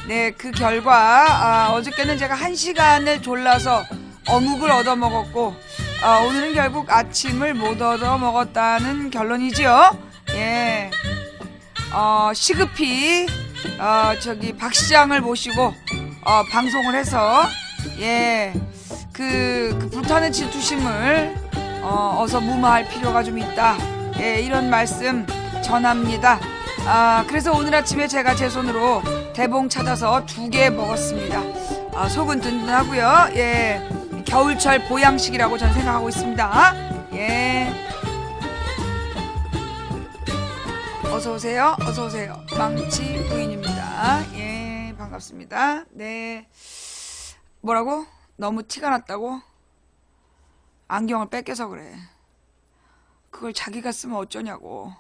네, 그 결과 어저께는 제가 1시간을 졸라서 어묵을 얻어먹었고 오늘은 결국 아침을 못 얻어먹었다는 결론이지요. 예, 시급히 저기 박 시장을 모시고 방송을 해서 예, 그 불타는 질투심을 어서 무마할 필요가 좀 있다. 예, 이런 말씀 전합니다. 그래서 오늘 아침에 제가 제 손으로 대봉 찾아서 2개 먹었습니다. 속은 든든하고요. 예, 겨울철 보양식이라고 전 생각하고 있습니다. 예, 어서오세요. 어서오세요. 망치 부인입니다. 예, 반갑습니다. 네, 뭐라고? 너무 티가 났다고? 안경을 뺏겨서 그래. 그걸 자기가 쓰면 어쩌냐고.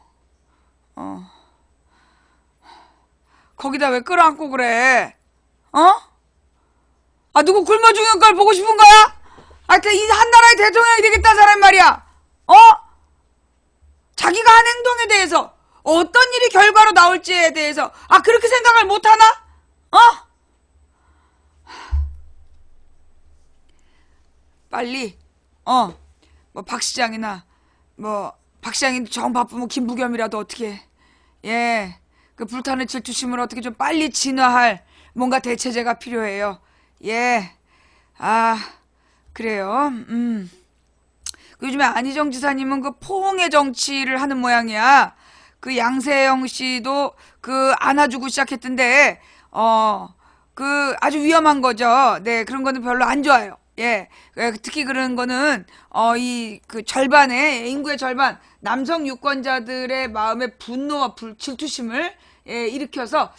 거기다 왜 끌어안고 그래? 누구 굶어 죽는 걸 보고 싶은 거야? 이 한 나라의 대통령이 되겠다 사람 말이야. 자기가 한 행동에 대해서 어떤 일이 결과로 나올지에 대해서 그렇게 생각을 못 하나? 빨리 뭐 박 시장이나 박 시장이 정 바쁘면 김부겸이라도 어떻게 예, 그 불타는 질투심을 어떻게 좀 빨리 진화할 뭔가 대체제가 필요해요. 예, 그래요. 그 요즘에 안희정 지사님은 그 포옹의 정치를 하는 모양이야. 그 양세형 씨도 그 안아주고 시작했던데 그 아주 위험한 거죠. 네, 그런 거는 별로 안 좋아요. 예, 특히 그런 거는 이 그 절반의 인구의 절반 남성 유권자들의 마음의 분노와 질투심을 일으켜서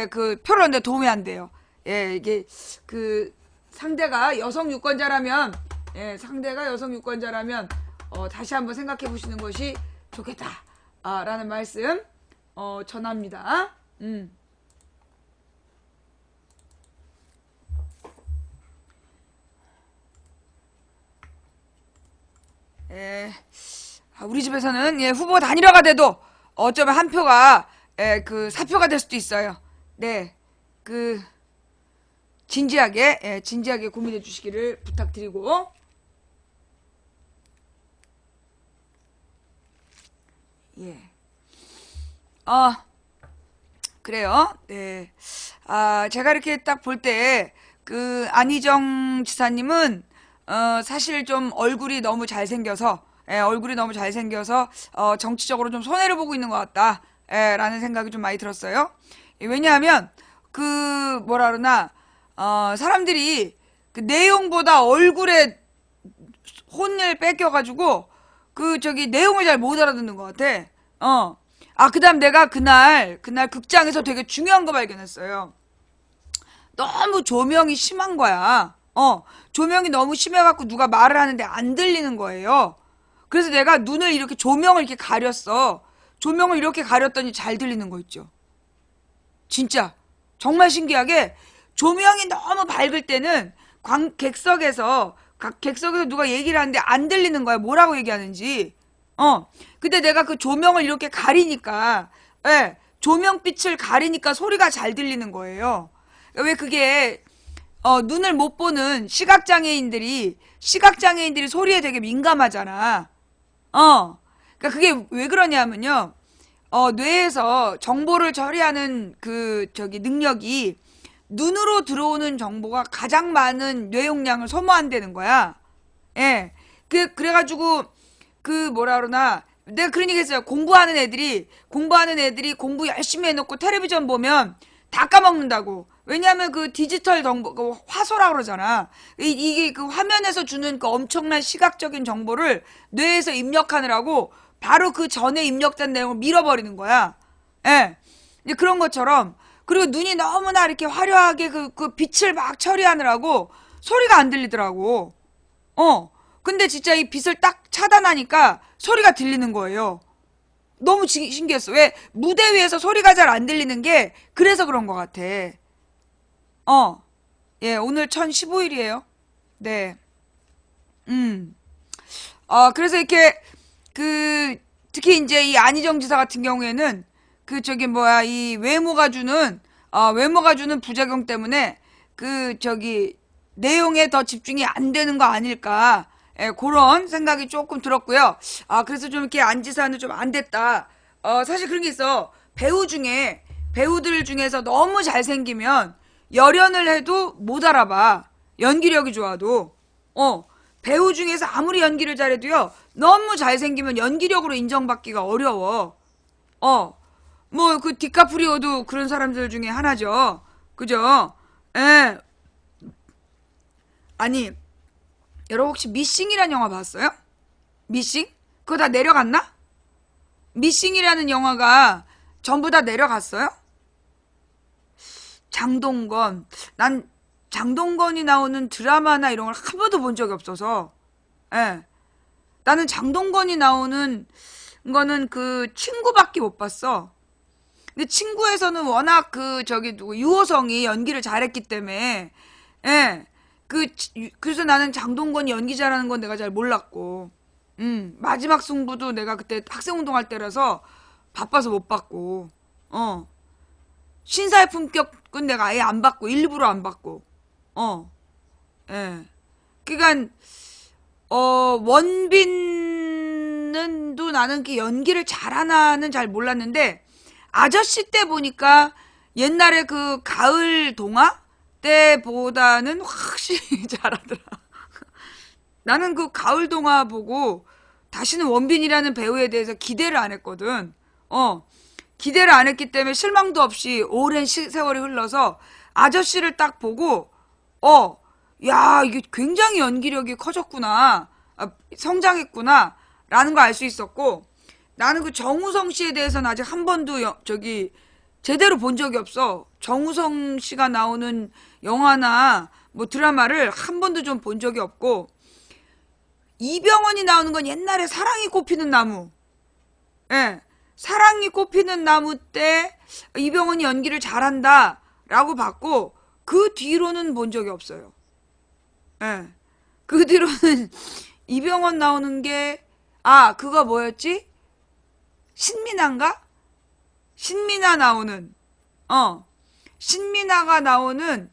그 표현에 도움이 안 돼요. 예, 이게 그 상대가 여성 유권자라면 다시 한번 생각해 보시는 것이 좋겠다. 라는 말씀 전합니다. 우리 집에서는 후보 단일화가 돼도 어쩌면 한 표가 그 사표가 될 수도 있어요. 네, 그 진지하게 고민해 주시기를 부탁드리고 예, 그래요. 네, 제가 이렇게 딱 볼 때 그 안희정 지사님은 사실 좀 얼굴이 너무 잘생겨서 정치적으로 좀 손해를 보고 있는 것 같다. 라는 생각이 좀 많이 들었어요. 왜냐하면 그 뭐라 그러나 사람들이 그 내용보다 얼굴에 혼을 뺏겨가지고 그 저기 내용을 잘 못 알아듣는 것 같아. 그다음 내가 그날 극장에서 되게 중요한 거 발견했어요. 너무 조명이 심한 거야. 조명이 너무 심해갖고 누가 말을 하는데 안 들리는 거예요. 그래서 내가 눈을 이렇게 조명을 이렇게 가렸어. 조명을 이렇게 가렸더니 잘 들리는 거 있죠. 진짜 정말 신기하게 조명이 너무 밝을 때는 객석에서 누가 얘기를 하는데 안 들리는 거야. 뭐라고 얘기하는지. 근데 내가 그 조명을 이렇게 가리니까 조명빛을 가리니까 소리가 잘 들리는 거예요. 왜 그게 눈을 못 보는 시각장애인들이 소리에 되게 민감하잖아. 그러니까 그게 왜 그러냐면요. 뇌에서 정보를 처리하는 그 저기 능력이 눈으로 들어오는 정보가 가장 많은 뇌용량을 소모한다는 거야. 예. 그래가지고 그 뭐라 그러나 내가 그런 얘기 했어요. 공부하는 애들이 공부 열심히 해놓고 텔레비전 보면 다 까먹는다고. 왜냐하면 그 디지털 정보, 그 화소라 그러잖아. 이게 그 화면에서 주는 그 엄청난 시각적인 정보를 뇌에서 입력하느라고 바로 그 전에 입력된 내용을 밀어버리는 거야. 예. 이제 그런 것처럼. 그리고 눈이 너무나 이렇게 화려하게 그 빛을 막 처리하느라고 소리가 안 들리더라고. 근데 진짜 이 빛을 딱 차단하니까 소리가 들리는 거예요. 너무 신기했어. 왜? 무대 위에서 소리가 잘 안 들리는 게 그래서 그런 것 같아. 예, 오늘 1015일이에요. 네. 그래서 이렇게 특히 이제 이 안희정 지사 같은 경우에는 이 외모가 주는 외모가 주는 부작용 때문에 내용에 더 집중이 안 되는 거 아닐까. 예, 그런 생각이 조금 들었고요. 그래서 좀 이렇게 안지사는 좀 안 됐다. 사실 그런 게 있어. 배우들 중에서 너무 잘생기면 열연을 해도 못 알아봐. 연기력이 좋아도. 배우 중에서 아무리 연기를 잘해도요, 너무 잘생기면 연기력으로 인정받기가 어려워. 뭐, 디카프리오도 그런 사람들 중에 하나죠. 그죠? 예. 아니, 여러분 혹시 미싱이라는 영화 봤어요? 미싱? 그거 다 내려갔나? 미싱이라는 영화가 전부 다 내려갔어요? 장동건. 난 장동건이 나오는 드라마나 이런 걸 한 번도 본 적이 없어서. 예. 나는 장동건이 나오는 거는 친구밖에 못 봤어. 근데 친구에서는 워낙 유호성이 연기를 잘했기 때문에, 예. 그래서 나는 장동건이 연기 잘하는 건 내가 잘 몰랐고, 마지막 승부도 내가 그때 학생운동할 때라서 바빠서 못 봤고, 신사의 품격은 내가 아예 안 봤고, 일부러 안 봤고, 예. 그니까, 원빈은 나는 연기를 잘하나는 잘 몰랐는데, 아저씨 때 보니까 옛날에 가을 동화 때보다는 확실히 잘하더라. 나는 가을 동화 보고 다시는 원빈이라는 배우에 대해서 기대를 안 했거든. 기대를 안 했기 때문에 실망도 없이 오랜 세월이 흘러서 아저씨를 딱 보고, 야, 이게 굉장히 연기력이 커졌구나. 성장했구나. 라는 걸 알 수 있었고, 나는 정우성 씨에 대해서는 아직 한 번도 제대로 본 적이 없어. 정우성 씨가 나오는 영화나 뭐 드라마를 한 번도 좀 본 적이 없고, 이병헌이 나오는 건 옛날에 사랑이 꽃피는 나무. 예. 사랑이 꽃피는 나무 때 이병헌이 연기를 잘한다. 라고 봤고, 그 뒤로는 본 적이 없어요. 예. 그 뒤로는 이병헌 나오는 게, 그거 뭐였지? 신민아인가? 신민아 나오는, 신민아가 나오는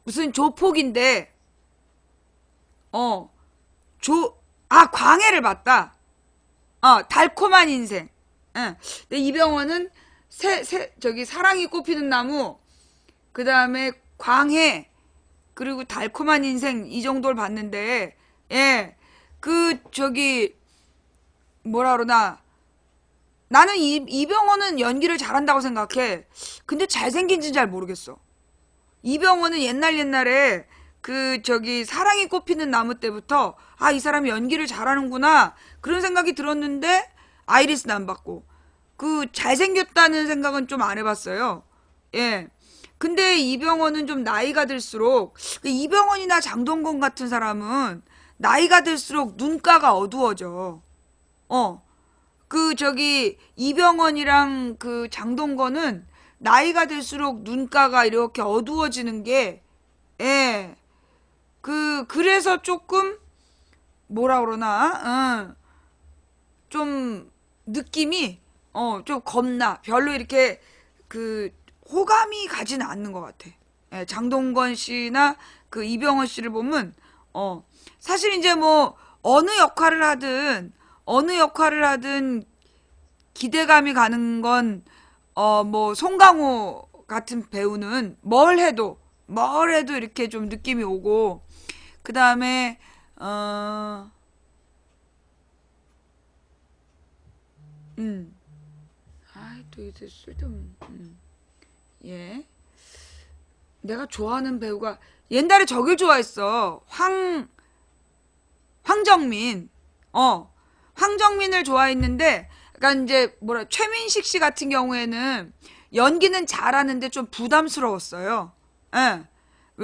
무슨 조폭인데, 광해를 봤다. 달콤한 인생. 예. 근데 이병헌은 사랑이 꽃피는 나무, 그 다음에 광해, 그리고 달콤한 인생, 이 정도를 봤는데, 예. 뭐라 그러나, 나는 이병헌은 연기를 잘한다고 생각해. 근데 잘생긴지는 잘 모르겠어. 이병헌은 옛날에 사랑이 꽃피는 나무 때부터 이 사람이 연기를 잘하는구나 그런 생각이 들었는데 아이리스는 안 받고 잘생겼다는 생각은 좀 안 해봤어요. 예. 근데 이병헌은 좀 나이가 들수록 이병헌이나 장동건 같은 사람은 나이가 들수록 눈가가 어두워져. 이병헌이랑 장동건은 나이가 들수록 눈가가 이렇게 어두워지는 게, 예. 그래서 조금, 뭐라 그러나, 좀, 느낌이, 좀 겁나. 별로 이렇게, 호감이 가지는 않는 것 같아. 예, 장동건 씨나 이병헌 씨를 보면, 사실 이제 뭐, 어느 역할을 하든 기대감이 가는 건, 뭐, 송강호 같은 배우는 뭘 해도 이렇게 좀 느낌이 오고, 그 다음에, 또 이제 쓸데없는, 예. 내가 좋아하는 배우가, 옛날에 저길 좋아했어. 황정민. 황정민을 좋아했는데, 그러니까 이제 최민식 씨 같은 경우에는 연기는 잘하는데 좀 부담스러웠어요. 예.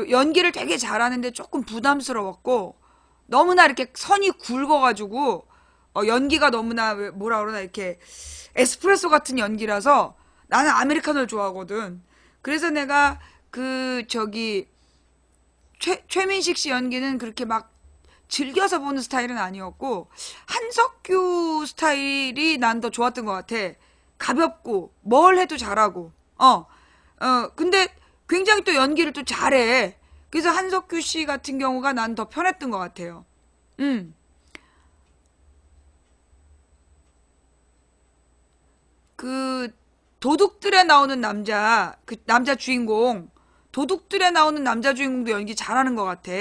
연기를 되게 잘하는데 조금 부담스러웠고, 너무나 이렇게 선이 굵어가지고, 연기가 너무나, 뭐라 그러나, 이렇게, 에스프레소 같은 연기라서, 나는 아메리카노를 좋아하거든. 그래서 내가, 최민식 씨 연기는 그렇게 막, 즐겨서 보는 스타일은 아니었고, 한석규 스타일이 난 더 좋았던 것 같아. 가볍고 뭘 해도 잘하고 근데 굉장히 또 연기를 또 잘해. 그래서 한석규 씨 같은 경우가 난 더 편했던 것 같아요. 음. 그 도둑들에 나오는 남자, 그 남자 주인공, 도둑들에 나오는 남자 주인공도 연기 잘하는 것 같아.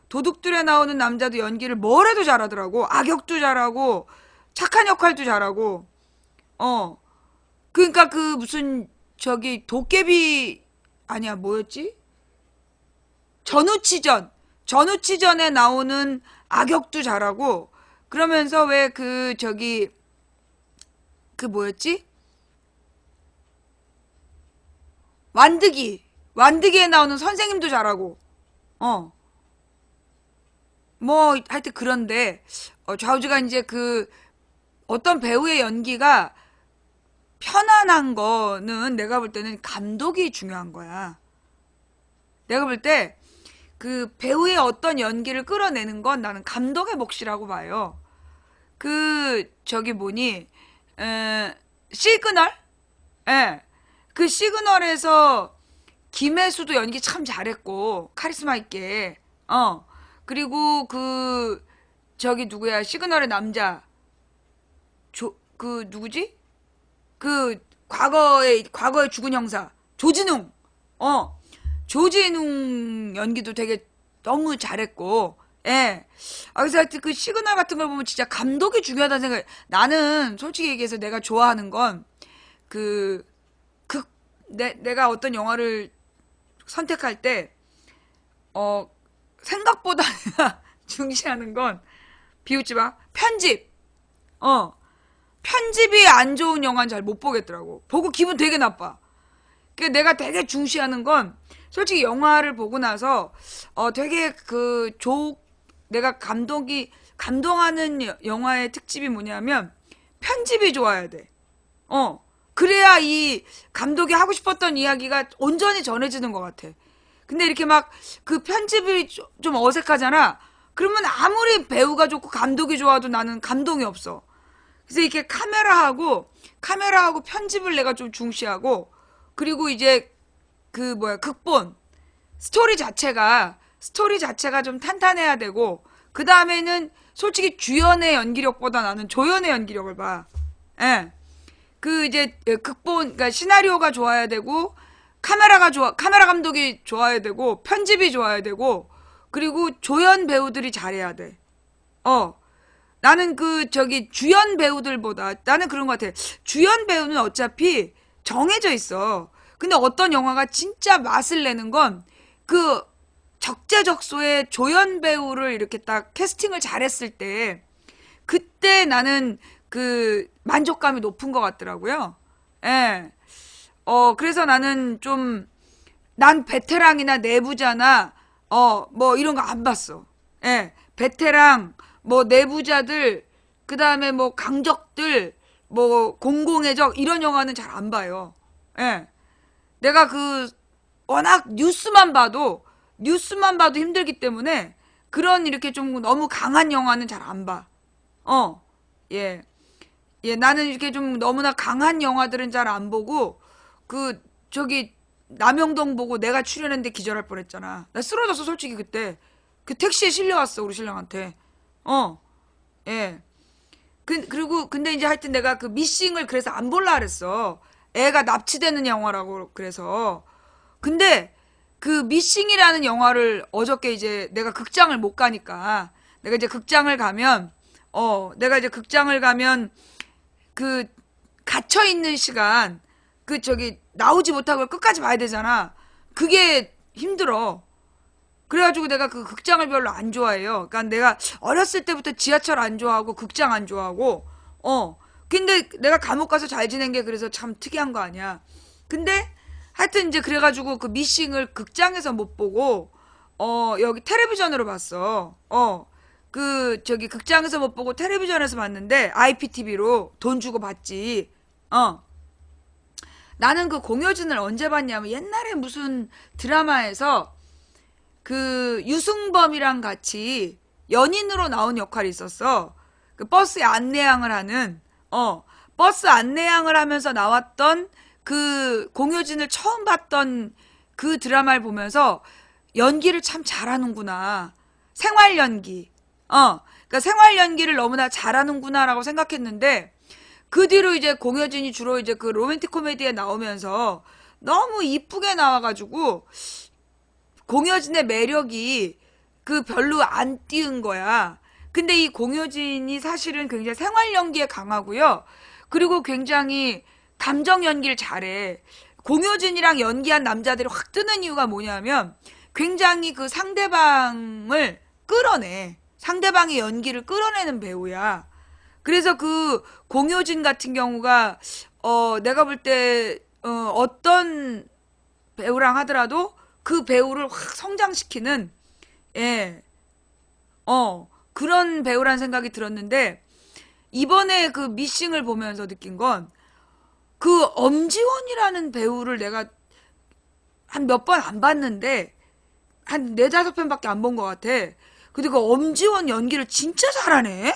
도둑들에 나오는 남자도 연기를 뭘 해도 잘하더라고. 악역도 잘하고 착한 역할도 잘하고. 그러니까 그 무슨 저기 도깨비 아니야 뭐였지? 전우치전에 나오는 악역도 잘하고 그러면서 왜 그 저기 그 뭐였지? 완득이에 나오는 선생님도 잘하고 어 뭐 하여튼 그런데 좌우지가 이제 그 어떤 배우의 연기가 편안한 거는 내가 볼 때는 감독이 중요한 거야. 내가 볼 때 그 배우의 어떤 연기를 끌어내는 건 나는 감독의 몫이라고 봐요. 그 저기 뭐니 시그널? 예. 그 시그널에서 김혜수도 연기 참 잘했고 카리스마 있게 그리고 그 저기 누구야 시그널의 남자 그 누구지? 그 과거의 죽은 형사 조진웅 조진웅 연기도 되게 너무 잘했고 예. 그래서 하여튼 그 시그널 같은 걸 보면 진짜 감독이 중요하다는 생각이 나는 솔직히 얘기해서 내가 좋아하는 건 그 내가 어떤 영화를 선택할 때 생각보다 내가 중시하는 건 비웃지 마 편집 편집이 안 좋은 영화는 잘 못 보겠더라고. 보고 기분 되게 나빠. 그러니까 내가 되게 중시하는 건 솔직히 영화를 보고 나서 되게 내가 감동하는 영화의 특집이 뭐냐면 편집이 좋아야 돼. 그래야 이 감독이 하고 싶었던 이야기가 온전히 전해지는 것 같아. 근데 이렇게 막 그 편집이 좀 어색하잖아. 그러면 아무리 배우가 좋고 감독이 좋아도 나는 감동이 없어. 그래서 이렇게 카메라하고 편집을 내가 좀 중시하고 그리고 이제 그 뭐야 극본 스토리 자체가 좀 탄탄해야 되고 그 다음에는 솔직히 주연의 연기력보다 나는 조연의 연기력을 봐. 예. 그 이제 극본 그러니까 시나리오가 좋아야 되고 카메라 감독이 좋아야 되고 편집이 좋아야 되고 그리고 조연 배우들이 잘해야 돼. 나는 그 저기 주연 배우들보다 나는 그런 것 같아. 주연 배우는 어차피 정해져 있어. 근데 어떤 영화가 진짜 맛을 내는 건 그 적재적소에 조연 배우를 이렇게 딱 캐스팅을 잘했을 때 그때 나는 그 만족감이 높은 것 같더라고요. 예. 그래서 나는 난 베테랑이나 내부자나 뭐 이런 거 안 봤어. 예. 베테랑 뭐 내부자들 그다음에 뭐 강적들 뭐 공공의 적 이런 영화는 잘 안 봐요. 예. 내가 워낙 뉴스만 봐도 힘들기 때문에 그런 이렇게 좀 너무 강한 영화는 잘 안 봐. 예. 예, 나는 이렇게 좀 너무나 강한 영화들은 잘 안 보고 저기 남영동 보고 내가 출연했는데 기절할 뻔했잖아. 나 쓰러졌어 솔직히 그때. 그 택시에 실려왔어 우리 신랑한테. 예. 그리고 근데 이제 하여튼 내가 그 미싱을 그래서 안 볼라 그랬어. 애가 납치되는 영화라고 그래서. 근데 그 미싱이라는 영화를 어저께 이제 내가 극장을 못 가니까 내가 이제 극장을 가면 그 갇혀 있는 시간 저기 나오지 못하고 끝까지 봐야 되잖아. 그게 힘들어. 그래가지고 내가 그 극장을 별로 안 좋아해요. 그러니까 내가 어렸을 때부터 지하철 안 좋아하고 극장 안 좋아하고 근데 내가 감옥 가서 잘 지낸 게 그래서 참 특이한 거 아니야. 근데 하여튼 이제 그래가지고 그 미싱을 극장에서 못 보고 여기 텔레비전으로 봤어. 저기 극장에서 못 보고 텔레비전에서 봤는데 IPTV로 돈 주고 봤지. 나는 그 공효진을 언제 봤냐면 옛날에 무슨 드라마에서 그 유승범이랑 같이 연인으로 나온 역할이 있었어. 그 버스에 안내양을 하는 버스 안내양을 하면서 나왔던 그 공효진을 처음 봤던 그 드라마를 보면서 연기를 참 잘하는구나. 생활 연기. 그러니까 생활 연기를 너무나 잘하는구나라고 생각했는데 그 뒤로 이제 공효진이 주로 이제 그 로맨틱 코미디에 나오면서 너무 이쁘게 나와가지고 공효진의 매력이 그 별로 안 띄은 거야. 근데 이 공효진이 사실은 굉장히 생활 연기에 강하고요. 그리고 굉장히 감정 연기를 잘해. 공효진이랑 연기한 남자들이 확 뜨는 이유가 뭐냐면 굉장히 그 상대방을 끌어내. 상대방의 연기를 끌어내는 배우야. 그래서 그 공효진 같은 경우가 내가 볼 때 어떤 배우랑 하더라도 그 배우를 확 성장시키는 예. 그런 배우란 생각이 들었는데 이번에 그 미싱을 보면서 느낀 건 그 엄지원이라는 배우를 내가 한 몇 번 안 봤는데 한 네다섯 편밖에 안 본 것 같아. 근데 그 엄지원 연기를 진짜 잘하네.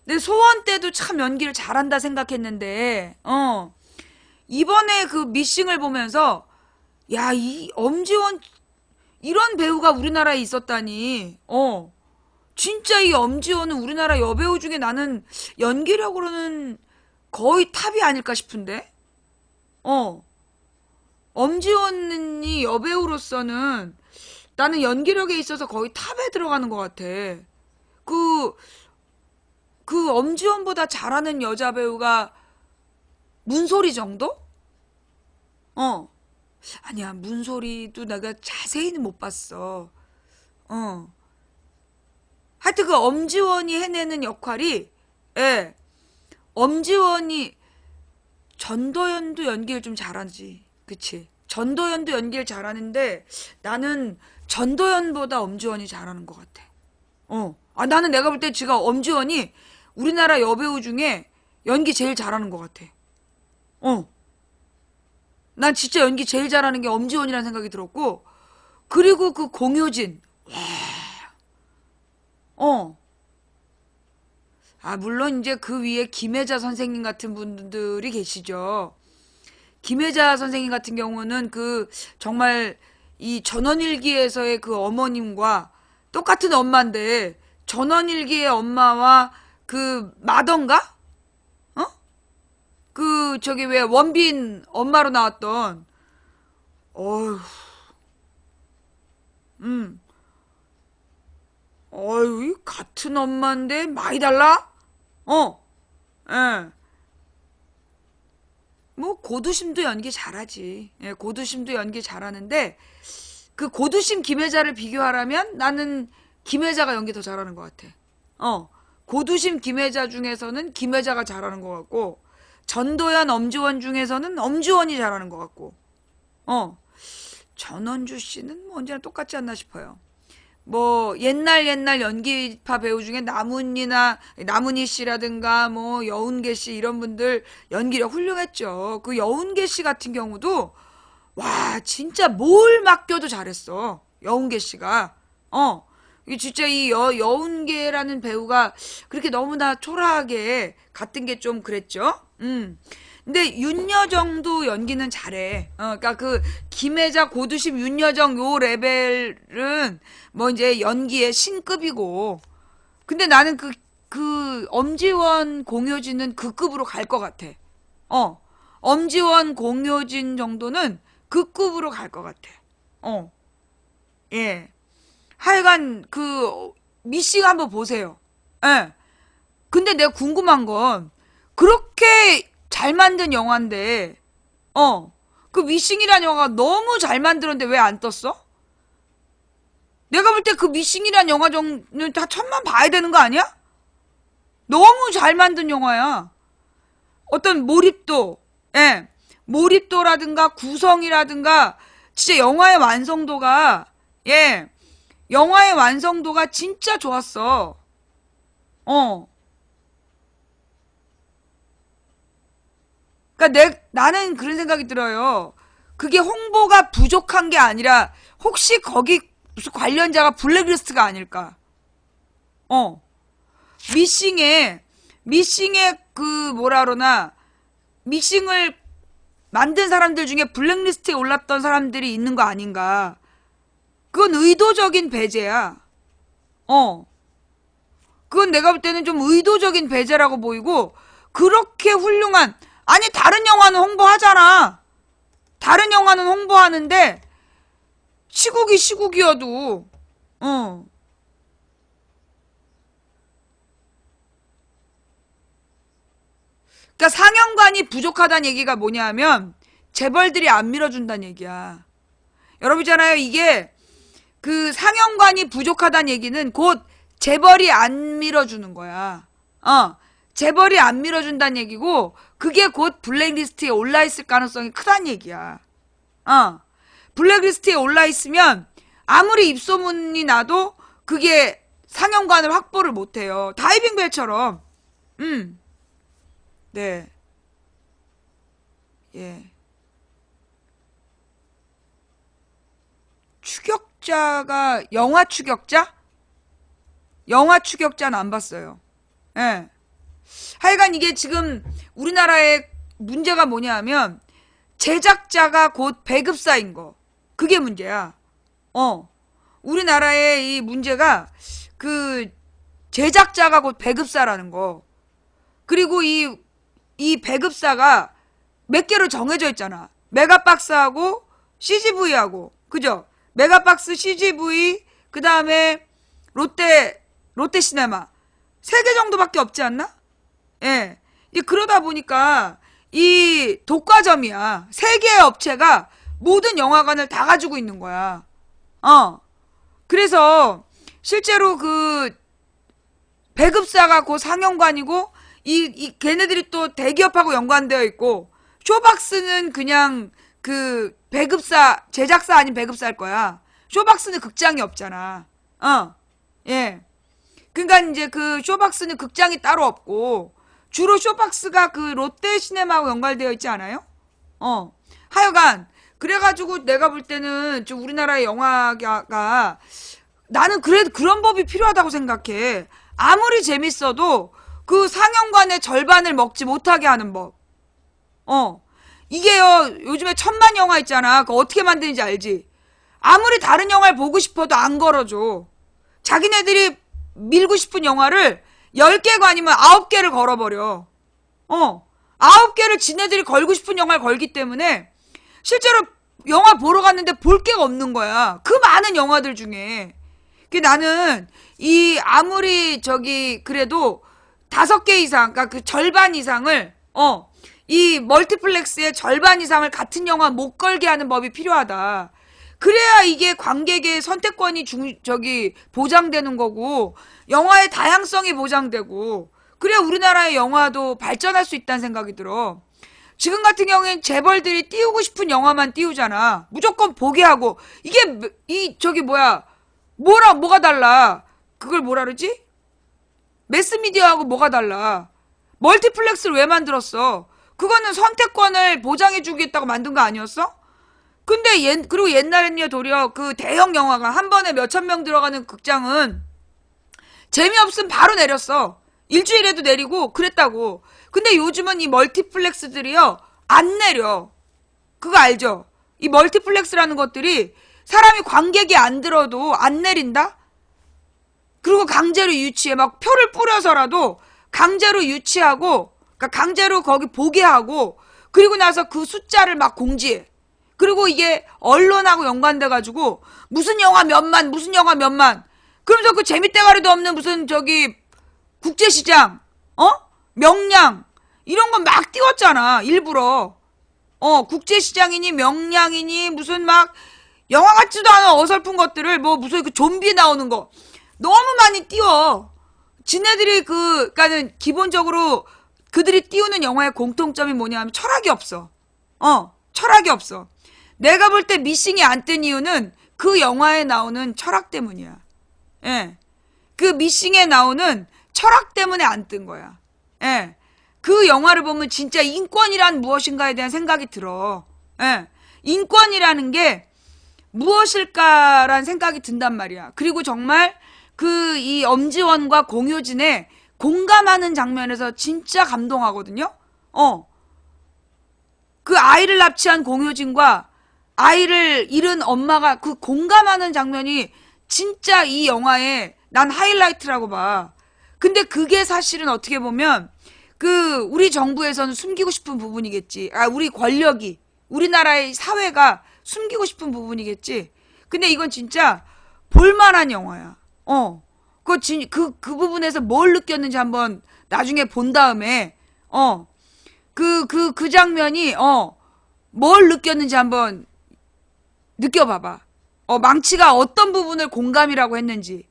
내 소원 때도 참 연기를 잘한다 생각했는데 이번에 그 미싱을 보면서 야, 이 엄지원 이런 배우가 우리나라에 있었다니. 진짜 이 엄지원은 우리나라 여배우 중에 나는 연기력으로는 거의 탑이 아닐까 싶은데. 엄지원이 여배우로서는 나는 연기력에 있어서 거의 탑에 들어가는 것 같아. 그, 그 엄지원보다 잘하는 여자 배우가 문소리 정도? 아니야, 문소리도 내가 자세히는 못 봤어. 하여튼 그 엄지원이 해내는 역할이, 예, 엄지원이, 전도연도 연기를 좀 잘하지. 그치? 전도연도 연기를 잘하는데 나는 전도연보다 엄지원이 잘하는 것 같아. 나는 내가 볼 때 지금 엄지원이 우리나라 여배우 중에 연기 제일 잘하는 것 같아. 난 진짜 연기 제일 잘하는 게 엄지원이라는 생각이 들었고, 그리고 그 공효진. 어. 물론 이제 그 위에 김혜자 선생님 같은 분들이 계시죠. 김혜자 선생님 같은 경우는 그 정말 이 전원일기에서의 그 어머님과 똑같은 엄마인데 전원일기의 엄마와 그 마던가? 그 저기 왜 원빈 엄마로 나왔던 어휴 음 어휴 같은 엄마인데 많이 달라? 예. 뭐 고두심도 연기 잘하지. 예, 고두심도 연기 잘하는데 그 고두심 김혜자를 비교하라면 나는 김혜자가 연기 더 잘하는 것 같아. 고두심 김혜자 중에서는 김혜자가 잘하는 것 같고 전도연 엄지원 중에서는 엄지원이 잘하는 것 같고 전원주 씨는 뭐 언제나 똑같지 않나 싶어요. 뭐 옛날 연기파 배우 중에 나문희 씨라든가 뭐 여운계 씨 이런 분들 연기력 훌륭했죠. 그 여운계 씨 같은 경우도 와 진짜 뭘 맡겨도 잘했어. 여운계 씨가 이 진짜 이 여운계라는 배우가 그렇게 너무나 초라하게 갔던 게 좀 그랬죠. 근데 윤여정도 연기는 잘해. 그러니까 그 김혜자, 고두심, 윤여정 요 레벨은 뭐 이제 연기의 신급이고. 근데 나는 그 엄지원, 공효진은 그 급으로 갈 것 같아. 엄지원, 공효진 정도는 그 급으로 갈 것 같아. 예. 하여간 그 미싱 한번 보세요. 예. 근데 내가 궁금한 건 그렇게 잘 만든 영화인데 그 미싱이라는 영화가 너무 잘 만들었는데 왜 안 떴어? 내가 볼 때 그 미싱이라는 영화 정도는 다 천만 봐야 되는 거 아니야? 너무 잘 만든 영화야. 어떤 몰입도, 예, 몰입도라든가 구성이라든가 진짜 영화의 완성도가 진짜 좋았어. 어. 그러니까 나는 그런 생각이 들어요. 그게 홍보가 부족한 게 아니라 혹시 거기 무슨 관련자가 블랙리스트가 아닐까? 어. 미싱에 미싱의 그 뭐라 그러나 미싱을 만든 사람들 중에 블랙리스트에 올랐던 사람들이 있는 거 아닌가. 그건 의도적인 배제야. 그건 내가 볼 때는 좀 의도적인 배제라고 보이고, 그렇게 훌륭한, 아니 다른 영화는 홍보하잖아. 다른 영화는 홍보하는데 시국이 시국이어도 그러니까 상영관이 부족하다는 얘기가 뭐냐면 재벌들이 안 밀어준다는 얘기야. 여러분 있잖아요. 이게 그 상영관이 부족하다는 얘기는 곧 재벌이 안 밀어주는 거야. 재벌이 안 밀어준다는 얘기고, 그게 곧 블랙리스트에 올라있을 가능성이 크다는 얘기야. 블랙리스트에 올라있으면 아무리 입소문이 나도 그게 상영관을 확보를 못해요. 다이빙벨처럼. 네. 예. 추격자가, 영화 추격자? 영화 추격자는 안 봤어요. 예. 하여간 이게 지금 우리나라의 문제가 뭐냐 하면 제작자가 곧 배급사인 거. 그게 문제야. 우리나라의 이 문제가 그 제작자가 곧 배급사라는 거. 그리고 이 배급사가 몇 개로 정해져 있잖아. 메가박스하고 CGV하고. 그죠? 메가박스, CGV, 그 다음에 롯데시네마. 3개 정도밖에 없지 않나? 예. 그러다 보니까 이 독과점이야. 3개의 업체가 모든 영화관을 다 가지고 있는 거야. 그래서 실제로 그 배급사가 곧 상영관이고, 걔네들이 또 대기업하고 연관되어 있고, 쇼박스는 그냥 그 배급사, 제작사 아닌 배급사일 거야. 쇼박스는 극장이 없잖아. 예. 그러니까 이제 그 쇼박스는 극장이 따로 없고, 주로 쇼박스가 그 롯데시네마하고 연관되어 있지 않아요? 하여간 그래가지고 내가 볼 때는 좀 우리나라의 영화가, 나는 그런 법이 필요하다고 생각해. 아무리 재밌어도 그 상영관의 절반을 먹지 못하게 하는 법. 이게요, 요즘에 천만 영화 있잖아. 그거 어떻게 만드는지 알지? 아무리 다른 영화를 보고 싶어도 안 걸어줘. 자기네들이 밀고 싶은 영화를 10개가 아니면 9개를 걸어버려. 9개를 지네들이 걸고 싶은 영화를 걸기 때문에 실제로 영화 보러 갔는데 볼 게가 없는 거야. 그 많은 영화들 중에. 나는 아무리 그래도 5개 이상, 그러니까 그 절반 이상을, 이 멀티플렉스의 절반 이상을 같은 영화 못 걸게 하는 법이 필요하다. 그래야 이게 관객의 선택권이 보장되는 거고, 영화의 다양성이 보장되고, 그래야 우리나라의 영화도 발전할 수 있다는 생각이 들어. 지금 같은 경우엔 재벌들이 띄우고 싶은 영화만 띄우잖아. 무조건 보게 하고. 이게, 뭐가 달라? 그걸 뭐라 그러지? 매스미디어하고 뭐가 달라? 멀티플렉스를 왜 만들었어? 그거는 선택권을 보장해주겠다고 만든 거 아니었어? 근데 그리고 옛날엔요, 도리어 그 대형 영화가 한 번에 몇천 명 들어가는 극장은 재미없으면 바로 내렸어. 일주일에도 내리고 그랬다고. 근데 요즘은 이 멀티플렉스들이요, 안 내려. 그거 알죠? 이 멀티플렉스라는 것들이 사람이 관객이 안 들어도 안 내린다? 그리고 강제로 유치해. 막 표를 뿌려서라도 강제로 유치하고, 그러니까 강제로 거기 보게 하고, 그리고 나서 그 숫자를 막 공지해. 그리고 이게 언론하고 연관돼가지고 무슨 영화 몇만, 무슨 영화 몇만. 그러면서 그 재밌대가리도 없는 무슨 국제시장, 명량 이런 거 막 띄웠잖아. 일부러. 국제시장이니 명량이니 무슨 막 영화 같지도 않은 어설픈 것들을 무슨 그 좀비 나오는 거 너무 많이 띄워. 지네들이 그러니까는 기본적으로 그들이 띄우는 영화의 공통점이 뭐냐면 철학이 없어. 철학이 없어. 내가 볼 때 미싱이 안 뜬 이유는 그 영화에 나오는 철학 때문이야. 예. 그 미싱에 나오는 철학 때문에 안 뜬 거야. 예. 그 영화를 보면 진짜 인권이란 무엇인가에 대한 생각이 들어. 예. 인권이라는 게 무엇일까라는 생각이 든단 말이야. 그리고 정말 이 엄지원과 공효진의 공감하는 장면에서 진짜 감동하거든요. 그 아이를 납치한 공효진과 아이를 잃은 엄마가 그 공감하는 장면이 진짜 이 영화의 난 하이라이트라고 봐. 근데 그게 사실은 어떻게 보면 그 우리 정부에서는 숨기고 싶은 부분이겠지. 우리 권력이, 우리나라의 사회가 숨기고 싶은 부분이겠지. 근데 이건 진짜 볼만한 영화야. 그 부분에서 뭘 느꼈는지 한번 나중에 본 다음에, 그 장면이, 뭘 느꼈는지 한번 느껴봐봐. 망치가 어떤 부분을 공감이라고 했는지,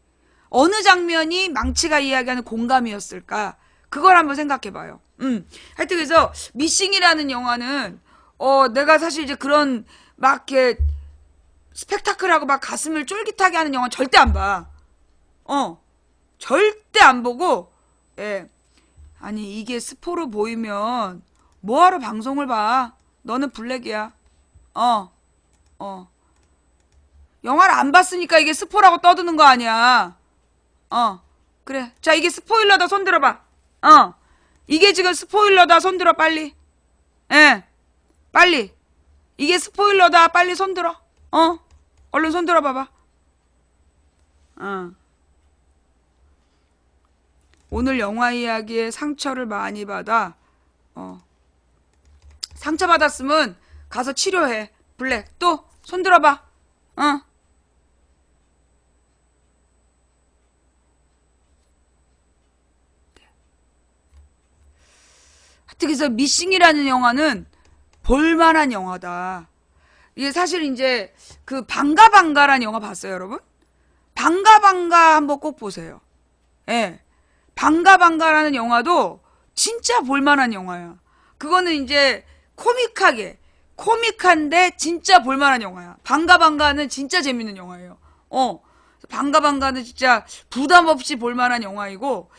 어느 장면이 망치가 이야기하는 공감이었을까? 그걸 한번 생각해봐요. 하여튼 그래서 미싱이라는 영화는, 내가 사실 이제 그런 막 이렇게 스펙타클하고 막 가슴을 쫄깃하게 하는 영화 절대 안 봐. 절대 안 보고, 예. 아니, 이게 스포로 보이면 뭐하러 방송을 봐? 너는 블랙이야. 영화를 안 봤으니까 이게 스포라고 떠드는 거 아니야. 그래. 자, 이게 스포일러다. 손 들어봐. 이게 지금 스포일러다. 손 들어, 빨리. 예. 빨리. 이게 스포일러다. 빨리 손 들어. 얼른 손 들어 봐봐. 오늘 영화 이야기에 상처를 많이 받아. 상처받았으면 가서 치료해. 블랙. 또 손 들어봐. 하여튼 그래서 미싱이라는 영화는 볼만한 영화다. 이게 사실 이제 그 방가방가라는 영화 봤어요, 여러분? 방가방가 한번 꼭 보세요. 예. 방가방가라는 영화도 진짜 볼만한 영화야. 그거는 이제 코믹한데 진짜 볼만한 영화야. 방가방가는 진짜 재밌는 영화예요. 방가방가는 진짜 부담 없이 볼만한 영화이고,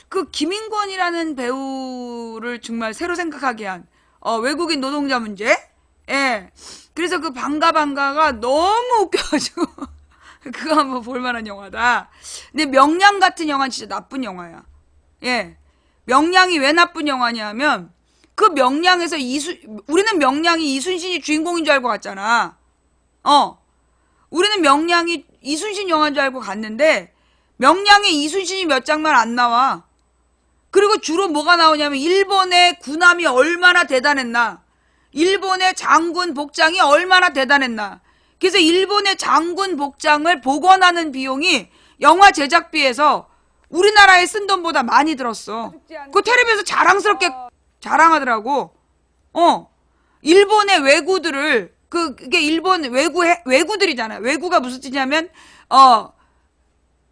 그 김인권이라는 배우를 정말 새로 생각하게 한 외국인 노동자 문제. 예. 그래서 그 방가방가가 너무 웃겨가지고 그거 한번 볼만한 영화다. 근데 명량 같은 영화는 진짜 나쁜 영화야. 예. 명량이 왜 나쁜 영화냐면 그 명량에서 우리는 명량이 이순신이 주인공인 줄 알고 갔잖아. 우리는 명량이 이순신 영화인 줄 알고 갔는데 명량에 이순신이 몇 장만 안 나와. 그리고 주로 뭐가 나오냐면 일본의 군함이 얼마나 대단했나, 일본의 장군 복장이 얼마나 대단했나. 그래서 일본의 장군 복장을 복원하는 비용이 영화 제작비에서 우리나라에 쓴 돈보다 많이 들었어. 그 텔레비에서 자랑스럽게 자랑하더라고. 일본의 왜구들을, 그게 일본 왜구들이잖아. 왜구가 무슨 뜻이냐면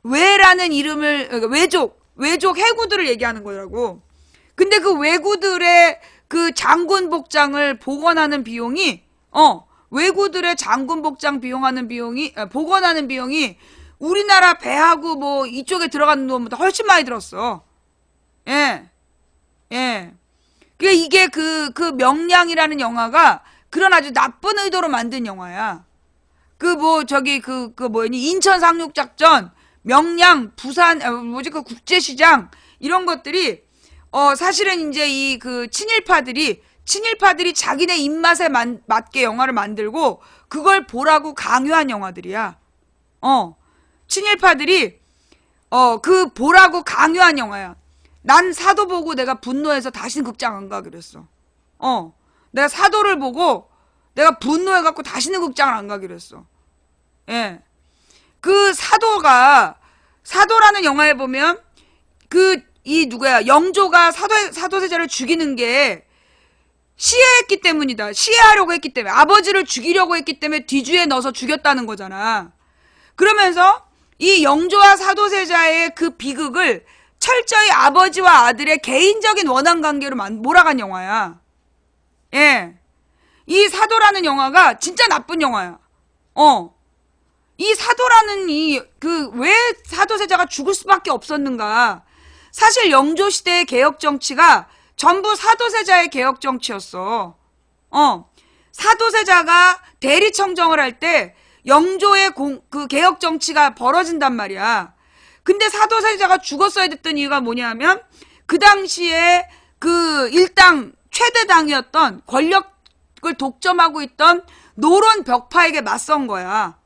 왜라는 이름을, 그러니까 외족 해구들을 얘기하는 거라고. 근데 그 왜구들의 그 장군 복장을 복원하는 비용이, 왜구들의 장군 복장 복원하는 비용이 우리나라 배하고 뭐 이쪽에 들어가는 돈보다 훨씬 많이 들었어. 예. 예. 이게 그 명량이라는 영화가 그런 아주 나쁜 의도로 만든 영화야. 뭐니, 인천 상륙작전, 명량, 부산, 그 국제시장, 이런 것들이, 사실은 이제 친일파들이 자기네 입맛에 맞게 영화를 만들고, 그걸 보라고 강요한 영화들이야. 친일파들이, 보라고 강요한 영화야. 난 사도 보고 내가 분노해서 다시는 극장 안 가기로 했어. 내가 사도를 보고 내가 분노해갖고 다시는 극장을 안 가기로 했어. 예. 그 사도라는 영화에 보면 영조가 사도세자를 죽이는 게 시해했기 때문이다. 시해하려고 했기 때문에, 아버지를 죽이려고 했기 때문에 뒤주에 넣어서 죽였다는 거잖아. 그러면서 이 영조와 사도세자의 그 비극을 철저히 아버지와 아들의 개인적인 원한 관계로 몰아간 영화야. 예. 이 사도라는 영화가 진짜 나쁜 영화야. 이 사도라는 왜 사도세자가 죽을 수밖에 없었는가. 사실 영조 시대의 개혁 정치가 전부 사도세자의 개혁 정치였어. 사도세자가 대리청정을 할 때 영조의 그 개혁 정치가 벌어진단 말이야. 근데 사도세자가 죽었어야 됐던 이유가 뭐냐면 그 당시에 그 일당 최대당이었던 권력을 독점하고 있던 노론 벽파에게 맞선 거야.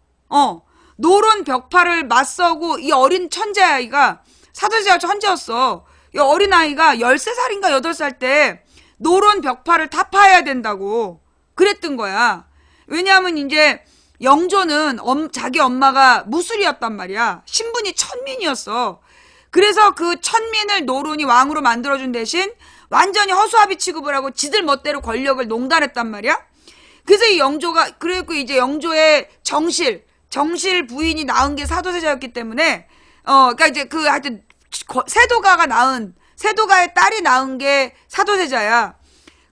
노론 벽파를 맞서고 이 어린 천재아이가 사도세자가 천재였어. 이 어린아이가 13살인가 8살 때 노론 벽파를 타파해야 된다고 그랬던 거야. 왜냐하면 이제 영조는 자기 엄마가 무술이었단 말이야. 신분이 천민이었어. 그래서 그 천민을 노론이 왕으로 만들어준 대신 완전히 허수아비 취급을 하고 지들 멋대로 권력을 농단했단 말이야. 그래서 이 영조가, 그리고 이제 영조의 정실 부인이 낳은 게 사도세자였기 때문에, 그러니까 이제 하여튼, 세도가의 딸이 낳은 게 사도세자야.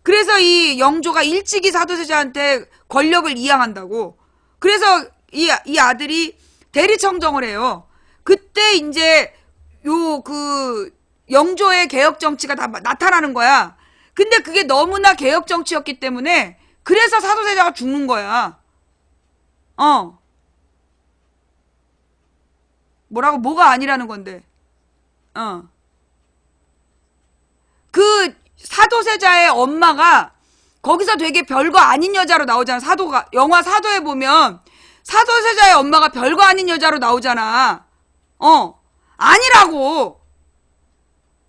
그래서 이 영조가 일찍이 사도세자한테 권력을 이양한다고. 그래서 이 아들이 대리청정을 해요. 그때 이제 영조의 개혁 정치가 다 나타나는 거야. 근데 그게 너무나 개혁 정치였기 때문에 그래서 사도세자가 죽는 거야. 뭐가 아니라는 건데. 그 사도세자의 엄마가 거기서 되게 별거 아닌 여자로 나오잖아. 영화 사도에 보면 사도세자의 엄마가 별거 아닌 여자로 나오잖아. 아니라고.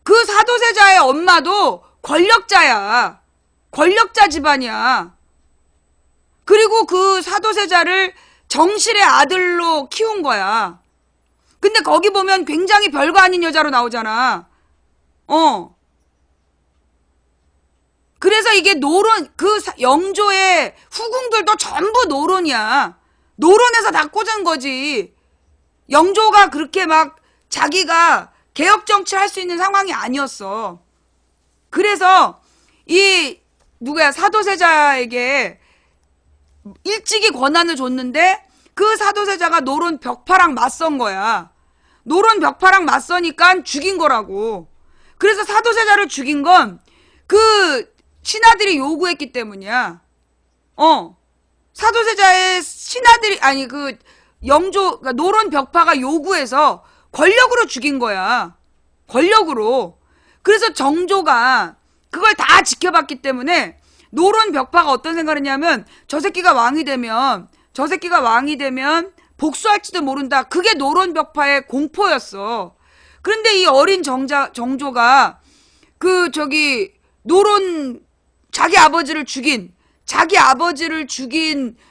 그 사도세자의 엄마도 권력자야. 권력자 집안이야. 그리고 그 사도세자를 정실의 아들로 키운 거야. 근데 거기 보면 굉장히 별거 아닌 여자로 나오잖아. 그래서 이게 영조의 후궁들도 전부 노론이야. 노론에서 다 꽂은 거지. 영조가 그렇게 막 자기가 개혁 정치를 할 수 있는 상황이 아니었어. 그래서 사도세자에게 일찍이 권한을 줬는데 그 사도세자가 노론 벽파랑 맞선 거야. 노론 벽파랑 맞서니까 죽인 거라고. 그래서 사도세자를 죽인 건 그 신하들이 요구했기 때문이야. 사도세자의 신하들이, 아니, 그러니까 노론 벽파가 요구해서 권력으로 죽인 거야. 권력으로. 그래서 정조가 그걸 다 지켜봤기 때문에 노론 벽파가 어떤 생각을 했냐면 저 새끼가 왕이 되면 복수할지도 모른다. 그게 노론 벽파의 공포였어. 그런데 이 어린 정조가 자기 아버지를 죽인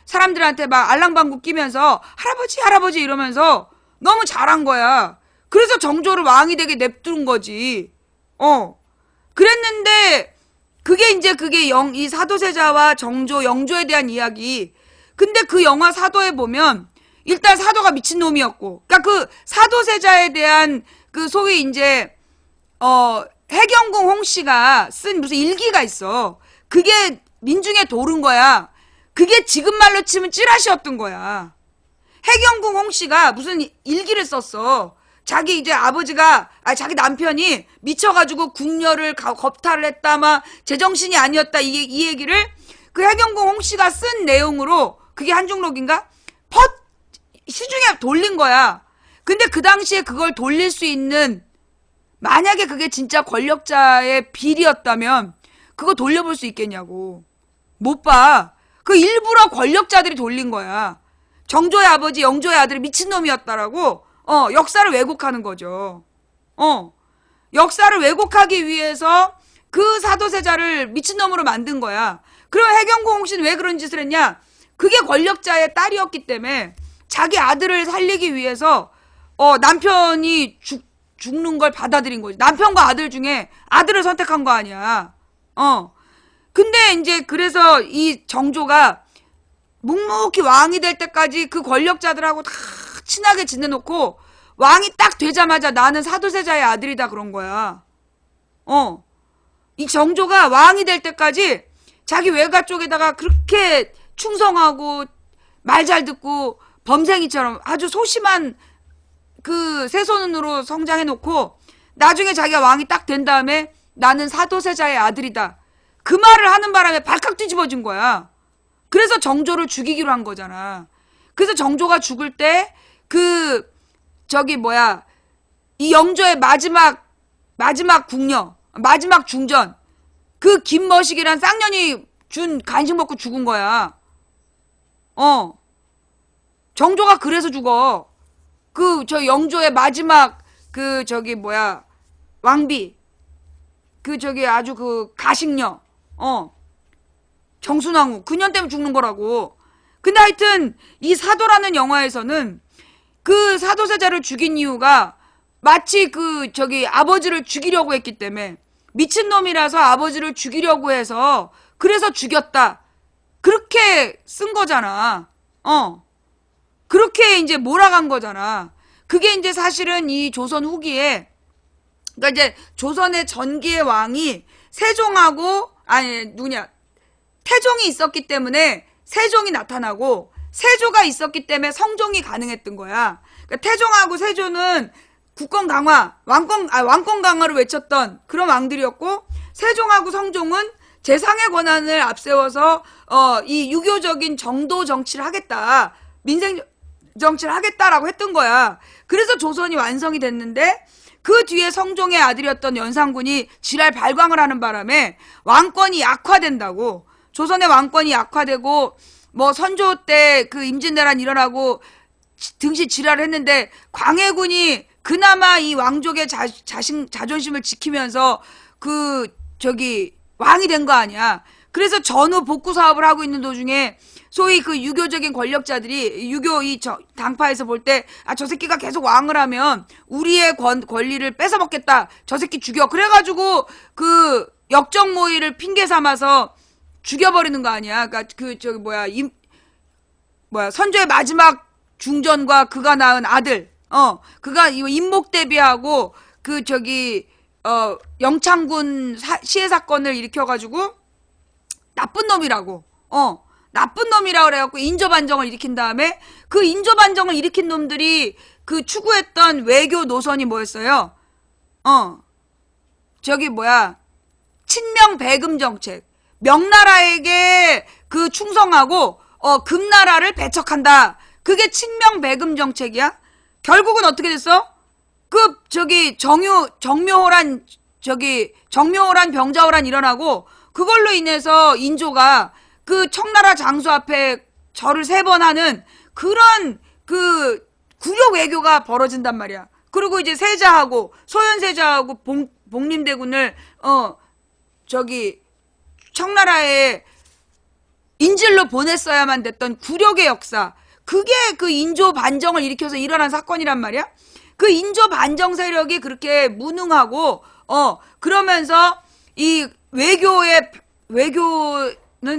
사람들한테 막 알랑방구 끼면서 할아버지 이러면서 너무 잘한 거야. 그래서 정조를 왕이 되게 냅둔 거지. 그랬는데 그게 이 사도세자와 영조에 대한 이야기. 근데 그 영화 사도에 보면 일단 사도가 미친놈이었고, 그러니까 그 사도세자에 대한 그 소위 이제 해경궁 홍씨가 쓴 무슨 일기가 있어. 그게 민중에 도른 거야. 그게 지금 말로 치면 찌라시였던 거야. 해경궁 홍씨가 무슨 일기를 썼어. 자기 자기 남편이 미쳐가지고 궁녀를 겁탈을 했다, 막 제정신이 아니었다, 이 얘기를 그 해경궁 홍씨가 쓴 내용으로 그게 한중록인가? 시중에 돌린 거야. 근데 그 당시에 그걸 돌릴 수 있는, 만약에 그게 진짜 권력자의 비리였다면 그거 돌려볼 수 있겠냐고. 못 봐. 그 일부러 권력자들이 돌린 거야. 정조의 아버지, 영조의 아들이 미친놈이었다라고 역사를 왜곡하는 거죠. 역사를 왜곡하기 위해서 그 사도세자를 미친놈으로 만든 거야. 그럼 해경궁 홍씨는 왜 그런 짓을 했냐? 그게 권력자의 딸이었기 때문에 자기 아들을 살리기 위해서 남편이 죽는 걸 받아들인 거지. 남편과 아들 중에 아들을 선택한 거 아니야. 근데 이제 그래서 이 정조가 묵묵히 왕이 될 때까지 그 권력자들하고 다 친하게 지내놓고 왕이 딱 되자마자 나는 사도세자의 아들이다 그런 거야. 이 정조가 왕이 될 때까지 자기 외가 쪽에다가 그렇게 충성하고 말 잘 듣고 범생이처럼 아주 소심한 그 새손으로 성장해놓고 나중에 자기가 왕이 딱 된 다음에 나는 사도세자의 아들이다. 그 말을 하는 바람에 발칵 뒤집어진 거야. 그래서 정조를 죽이기로 한 거잖아. 그래서 정조가 죽을 때 이 영조의 마지막 궁녀, 마지막 중전, 그 김머식이란 쌍년이 준 간식 먹고 죽은 거야. 정조가 그래서 죽어. 그 저 영조의 마지막 그 저기 뭐야 왕비, 그 저기 아주 그 가식녀, 정순왕후 그년 때문에 죽는 거라고. 근데 하여튼 이 사도라는 영화에서는 그 사도세자를 죽인 이유가 마치 그 저기 아버지를 죽이려고 했기 때문에, 미친놈이라서 아버지를 죽이려고 해서 그래서 죽였다, 그렇게 쓴 거잖아. 그렇게 이제 몰아간 거잖아. 그게 이제 사실은 이 조선 후기에, 그러니까 이제 조선의 전기의 왕이 세종하고, 아니 누구냐, 태종이 있었기 때문에 세종이 나타나고, 세조가 있었기 때문에 성종이 가능했던 거야. 그러니까 태종하고 세조는 국권 강화, 왕권 강화를 외쳤던 그런 왕들이었고, 세종하고 성종은 재상의 권한을 앞세워서 이 유교적인 정도 정치를 하겠다, 민생 정치를 하겠다라고 했던 거야. 그래서 조선이 완성이 됐는데, 그 뒤에 성종의 아들이었던 연산군이 지랄 발광을 하는 바람에 왕권이 약화된다고. 조선의 왕권이 약화되고 뭐 선조 때 그 임진왜란 일어나고 등시 지랄을 했는데, 광해군이 그나마 이 왕족의 자존심을 지키면서 그 저기 왕이 된 거 아니야. 그래서 전후 복구 사업을 하고 있는 도중에 소위 그 유교적인 권력자들이, 유교 이 당파에서 볼 때, 저 새끼가 계속 왕을 하면 우리의 권리를 뺏어 먹겠다, 저 새끼 죽여, 그래가지고 그 역적모의를 핑계 삼아서 죽여버리는 거 아니야. 그러니까 그 저기 선조의 마지막 중전과 그가 낳은 아들, 그가 임목 대비하고 그 저기 영창군 시해 사건을 일으켜가지고 나쁜 놈이라고, 나쁜 놈이라고 그래갖고 인조반정을 일으킨 다음에, 그 인조반정을 일으킨 놈들이 그 추구했던 외교 노선이 뭐였어요? 저기 친명 배금 정책. 명나라에게 그 충성하고 금나라를 배척한다. 그게 친명 배금 정책이야. 결국은 어떻게 됐어? 그 저기 정묘호란 병자호란 일어나고, 그걸로 인해서 인조가 그 청나라 장수 앞에 절을 3번 하는 그런 그 구력 외교가 벌어진단 말이야. 그리고 이제 세자하고 소현세자하고 복림대군을 저기 청나라에 인질로 보냈어야만 됐던 굴욕의 역사, 그게 그 인조 반정을 일으켜서 일어난 사건이란 말이야. 그 인조 반정 세력이 그렇게 무능하고 그러면서 이 외교는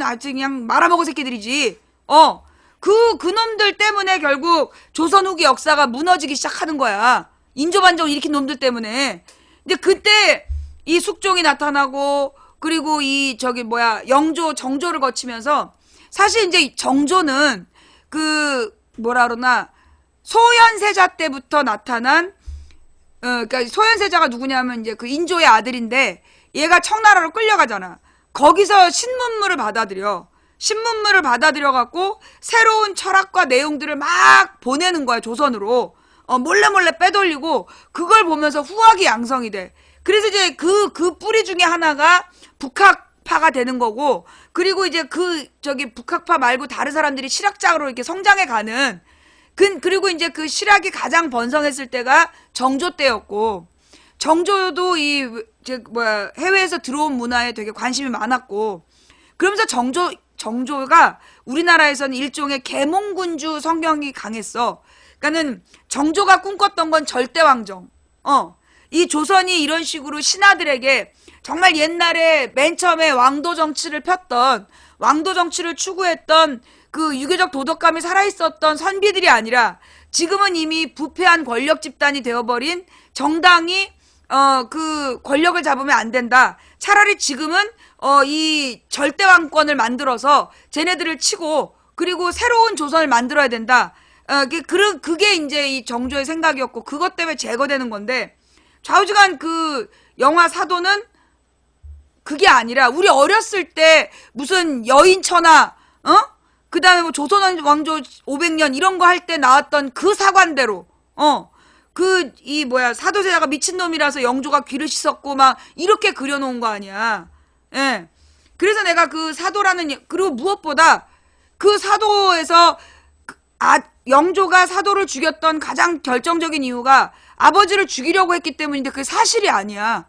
아주 그냥 말아먹은 새끼들이지. 그놈들 때문에 결국 조선 후기 역사가 무너지기 시작하는 거야. 인조 반정을 일으킨 놈들 때문에. 근데 그때 이 숙종이 나타나고, 그리고 이 영조, 정조를 거치면서, 사실 이제 정조는 그 소현세자 때부터 나타난, 그러니까 소현세자가 누구냐면 이제 그 인조의 아들인데, 얘가 청나라로 끌려가잖아. 거기서 신문물을 받아들여갖고 새로운 철학과 내용들을 막 보내는 거야, 조선으로. 몰래 빼돌리고, 그걸 보면서 후학이 양성이 돼. 그래서 이제 그 뿌리 중에 하나가 북학파가 되는 거고, 그리고 이제 북학파 말고 다른 사람들이 실학자로 이렇게 성장해 가는, 그리고 이제 그 실학이 가장 번성했을 때가 정조 때였고, 정조도 해외에서 들어온 문화에 되게 관심이 많았고, 그러면서 정조가 우리나라에서는 일종의 계몽군주 성경이 강했어. 그러니까는 정조가 꿈꿨던 건 절대왕정. 이 조선이 이런 식으로 신하들에게 정말 옛날에 맨 처음에 왕도 정치를 폈던, 왕도 정치를 추구했던 그 유교적 도덕감이 살아있었던 선비들이 아니라, 지금은 이미 부패한 권력 집단이 되어버린 정당이 그 권력을 잡으면 안 된다. 차라리 지금은 이 절대왕권을 만들어서 쟤네들을 치고, 그리고 새로운 조선을 만들어야 된다. 그게 이제 이 정조의 생각이었고, 그것 때문에 제거되는 건데, 좌우지간 그 영화 사도는 그게 아니라, 우리 어렸을 때 무슨 여인천하, 그 다음에 조선 왕조 500년 이런 거 할 때 나왔던 그 사관대로, 사도세자가 미친놈이라서 영조가 귀를 씻었고 막 이렇게 그려놓은 거 아니야. 예. 그래서 내가 그 사도라는, 그리고 무엇보다 그 사도에서 영조가 사도를 죽였던 가장 결정적인 이유가 아버지를 죽이려고 했기 때문인데 그게 사실이 아니야.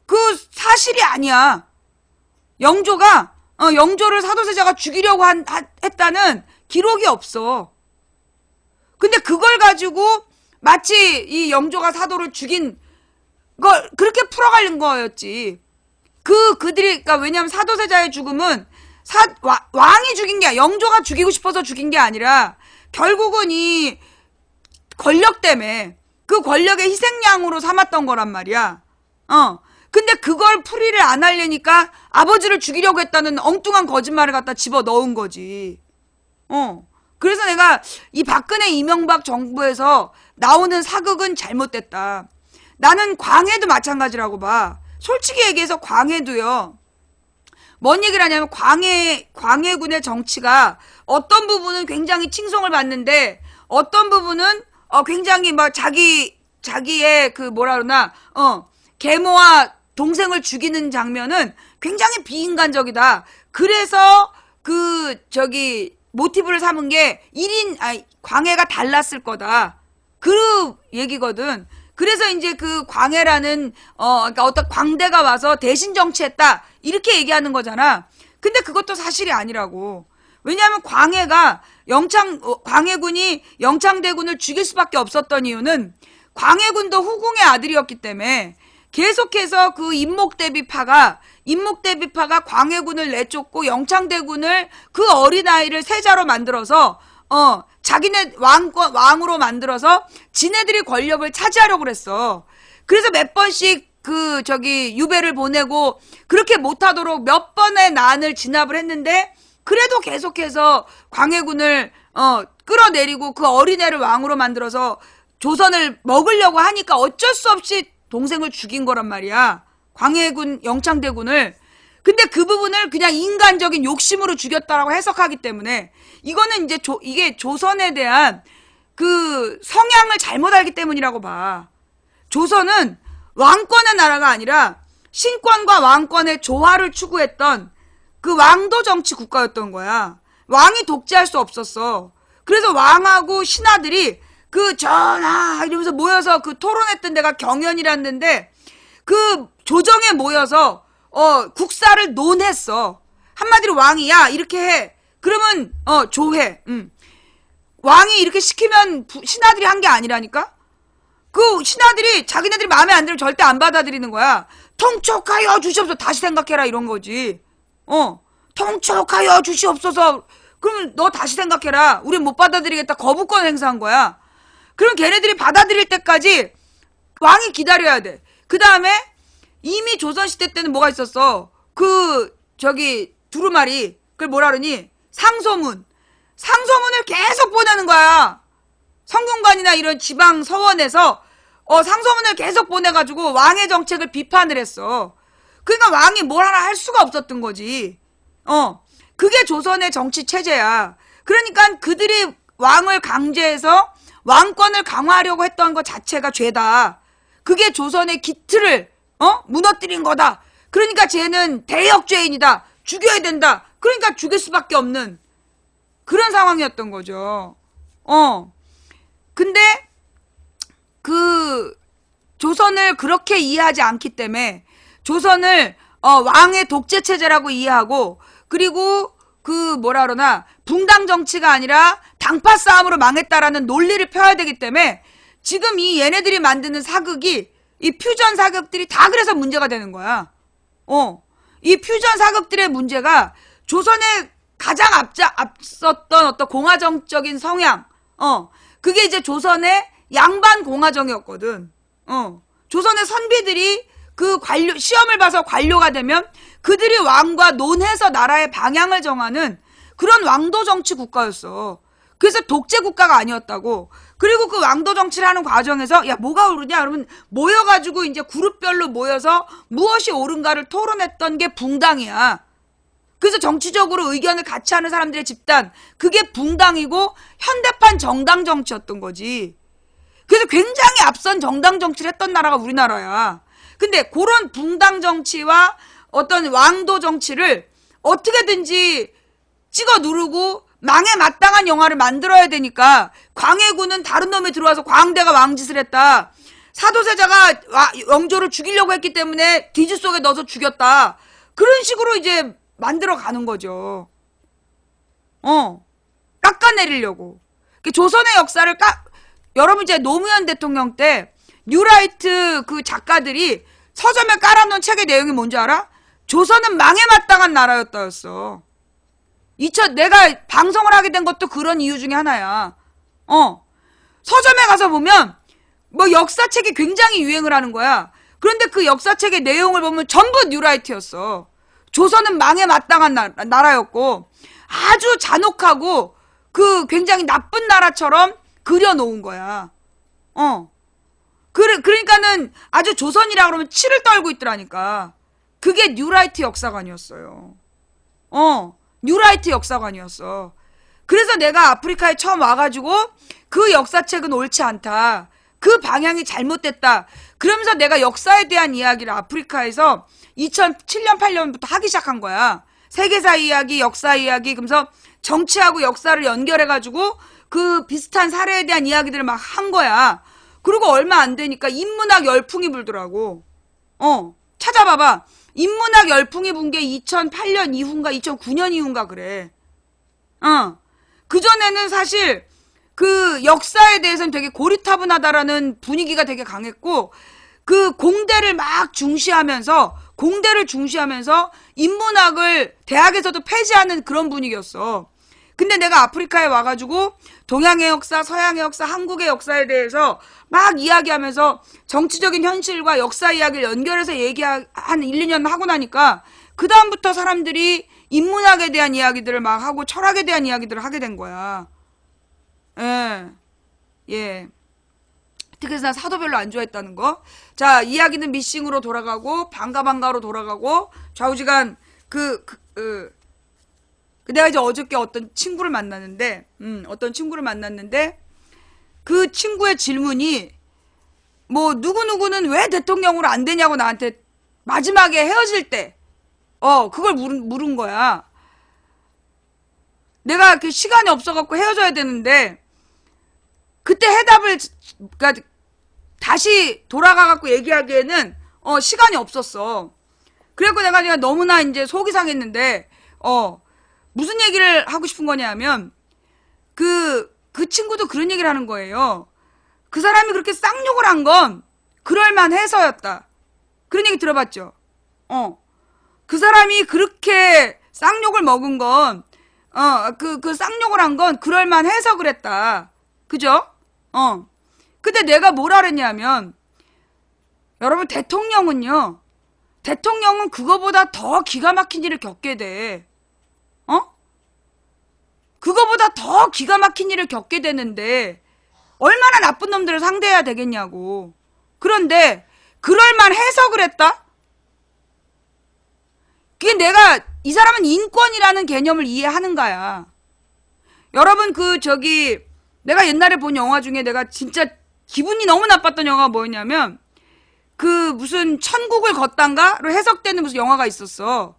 그 사실이 아니야. 영조를 사도세자가 죽이려고 했다는 기록이 없어. 근데 그걸 가지고 마치 이 영조가 사도를 죽인 걸 그렇게 풀어가는 거였지. 그러니까 왜냐면 사도세자의 죽음은 왕이 죽인 게 아니라, 영조가 죽이고 싶어서 죽인 게 아니라 결국은 이 권력 때문에 그 권력의 희생양으로 삼았던 거란 말이야. 근데 그걸 풀이를 안 하려니까 아버지를 죽이려고 했다는 엉뚱한 거짓말을 갖다 집어 넣은 거지. 그래서 내가 이 박근혜 이명박 정부에서 나오는 사극은 잘못됐다. 나는 광해도 마찬가지라고 봐. 솔직히 얘기해서 광해도요. 뭔 얘기를 하냐면 광해군의 정치가 어떤 부분은 굉장히 칭송을 받는데 어떤 부분은 굉장히 막 자기의 계모와 동생을 죽이는 장면은 굉장히 비인간적이다. 그래서 모티브를 삼은 게 광해가 달랐을 거다. 그 얘기거든. 그래서 이제 그 광해라는 그러니까 어떤 광대가 와서 대신 정치했다 이렇게 얘기하는 거잖아. 근데 그것도 사실이 아니라고. 왜냐하면 광해군이 영창대군을 죽일 수밖에 없었던 이유는 광해군도 후궁의 아들이었기 때문에 계속해서 그 인목대비파가 광해군을 내쫓고 영창대군을 그 어린아이를 세자로 만들어서 자기네 왕으로 만들어서 지네들이 권력을 차지하려고 그랬어. 그래서 몇 번씩 유배를 보내고 그렇게 못하도록 몇 번의 난을 진압을 했는데 그래도 계속해서 광해군을 끌어내리고 그 어린애를 왕으로 만들어서 조선을 먹으려고 하니까 어쩔 수 없이 동생을 죽인 거란 말이야. 광해군, 영창대군을. 근데 그 부분을 그냥 인간적인 욕심으로 죽였다라고 해석하기 때문에 이거는 이제 이게 조선에 대한 그 성향을 잘못 알기 때문이라고 봐. 조선은 왕권의 나라가 아니라 신권과 왕권의 조화를 추구했던 그 왕도 정치 국가였던 거야. 왕이 독재할 수 없었어. 그래서 왕하고 신하들이 전하 이러면서 모여서 토론했던 데가 경연이라는 데인데 그 조정에 모여서 국사를 논했어. 한마디로 왕이 야 이렇게 해. 그러면 조회. 왕이 이렇게 시키면 신하들이 한 게 아니라니까. 그 신하들이 자기네들이 마음에 안 들면 절대 안 받아들이는 거야. 통촉하여 주시옵소서. 다시 생각해라 이런 거지. 통촉하여 주시옵소서. 그러면 너 다시 생각해라. 우린 못 받아들이겠다. 거부권 행사한 거야. 그럼 걔네들이 받아들일 때까지 왕이 기다려야 돼. 그 다음에 이미 조선시대 때는 뭐가 있었어? 두루마리. 그걸 뭐라 그러니? 상소문을 계속 보내는 거야. 성균관이나 이런 지방 서원에서 상소문을 계속 보내가지고 왕의 정책을 비판을 했어. 그러니까 왕이 뭘 하나 할 수가 없었던 거지. 그게 조선의 정치 체제야. 그러니까 그들이 왕을 강제해서 왕권을 강화하려고 했던 것 자체가 죄다. 그게 조선의 기틀을 무너뜨린 거다. 그러니까 쟤는 대역죄인이다. 죽여야 된다. 그러니까 죽일 수밖에 없는 그런 상황이었던 거죠. 근데 조선을 그렇게 이해하지 않기 때문에 조선을 왕의 독재 체제라고 이해하고 그리고 붕당 정치가 아니라 당파 싸움으로 망했다라는 논리를 펴야 되기 때문에 지금 이 얘네들이 만드는 사극이 이 퓨전 사극들이 다 그래서 문제가 되는 거야. 이 퓨전 사극들의 문제가 조선에 가장 앞섰던 어떤 공화정적인 성향, 그게 이제 조선의 양반 공화정이었거든. 조선의 선비들이 시험을 봐서 관료가 되면 그들이 왕과 논해서 나라의 방향을 정하는 그런 왕도 정치 국가였어. 그래서 독재 국가가 아니었다고. 그리고 그 왕도 정치를 하는 과정에서 야 뭐가 옳으냐 그러면 모여가지고 이제 그룹별로 모여서 무엇이 옳은가를 토론했던 게 붕당이야. 그래서 정치적으로 의견을 같이 하는 사람들의 집단, 그게 붕당이고 현대판 정당 정치였던 거지. 그래서 굉장히 앞선 정당 정치를 했던 나라가 우리나라야. 근데 그런 붕당 정치와 어떤 왕도 정치를 어떻게든지 찍어 누르고 망에 마땅한 영화를 만들어야 되니까 광해군은 다른 놈이 들어와서 광대가 왕짓을 했다. 사도세자가 영조를 죽이려고 했기 때문에 뒤지 속에 넣어서 죽였다. 그런 식으로 이제 만들어 가는 거죠. 깎아내리려고. 조선의 역사를 여러분 이제 노무현 대통령 때 뉴라이트 그 작가들이 서점에 깔아놓은 책의 내용이 뭔지 알아? 조선은 망에 마땅한 나라였다였어. 내가 방송을 하게 된 것도 그런 이유 중에 하나야. 서점에 가서 보면 뭐 역사책이 굉장히 유행을 하는 거야. 그런데 그 역사책의 내용을 보면 전부 뉴라이트였어. 조선은 망에 마땅한 나라였고 아주 잔혹하고 그 굉장히 나쁜 나라처럼 그려놓은 거야. 그러니까는 아주 조선이라 그러면 치를 떨고 있더라니까. 그게 뉴라이트 역사관이었어요. 뉴라이트 역사관이었어. 그래서 내가 아프리카에 처음 와가지고 그 역사책은 옳지 않다. 그 방향이 잘못됐다. 그러면서 내가 역사에 대한 이야기를 아프리카에서 2007년, 8년부터 하기 시작한 거야. 세계사 이야기, 역사 이야기, 그러면서 정치하고 역사를 연결해가지고 그 비슷한 사례에 대한 이야기들을 막 한 거야. 그리고 얼마 안 되니까 인문학 열풍이 불더라고. 찾아봐봐. 인문학 열풍이 분 게 2008년 이후인가 2009년 이후인가 그래. 그전에는 사실 그 역사에 대해서는 되게 고리타분하다라는 분위기가 되게 강했고 그 공대를 중시하면서 인문학을 대학에서도 폐지하는 그런 분위기였어. 근데 내가 아프리카에 와가지고 동양의 역사, 서양의 역사, 한국의 역사에 대해서 막 이야기하면서 정치적인 현실과 역사 이야기를 연결해서 한 1, 2년 하고 나니까 그 다음부터 사람들이 인문학에 대한 이야기들을 막 하고 철학에 대한 이야기들을 하게 된 거야. 예. 특히나 나 사도 별로 안 좋아했다는 거. 자, 이야기는 미싱으로 돌아가고 반가반가로 돌아가고 좌우지간 내가 이제 어저께 어떤 친구를 만났는데 그 친구의 질문이 뭐 누구누구는 왜 대통령으로 안 되냐고 나한테 마지막에 헤어질 때 그걸 물은 거야. 내가 그 시간이 없어갖고 헤어져야 되는데 그때 해답을 그러니까 다시 돌아가갖고 얘기하기에는 시간이 없었어. 그래갖고 내가 너무나 이제 속이 상했는데 무슨 얘기를 하고 싶은 거냐면 그 친구도 그런 얘기를 하는 거예요. 그 사람이 그렇게 쌍욕을 한 건 그럴만해서였다. 그런 얘기 들어봤죠? 그 사람이 그렇게 쌍욕을 먹은 건 그 쌍욕을 한 건 그럴만해서 그랬다. 그죠? 근데 내가 뭐라 그랬냐면 여러분 대통령은 그거보다 더 기가 막힌 일을 겪게 돼. 그거보다 더 기가 막힌 일을 겪게 되는데 얼마나 나쁜 놈들을 상대해야 되겠냐고. 그런데 그럴만해서 그랬다? 그게 이 사람은 인권이라는 개념을 이해하는가야. 여러분 내가 옛날에 본 영화 중에 내가 진짜 기분이 너무 나빴던 영화가 뭐였냐면 무슨 천국을 걷단가로 해석되는 무슨 영화가 있었어.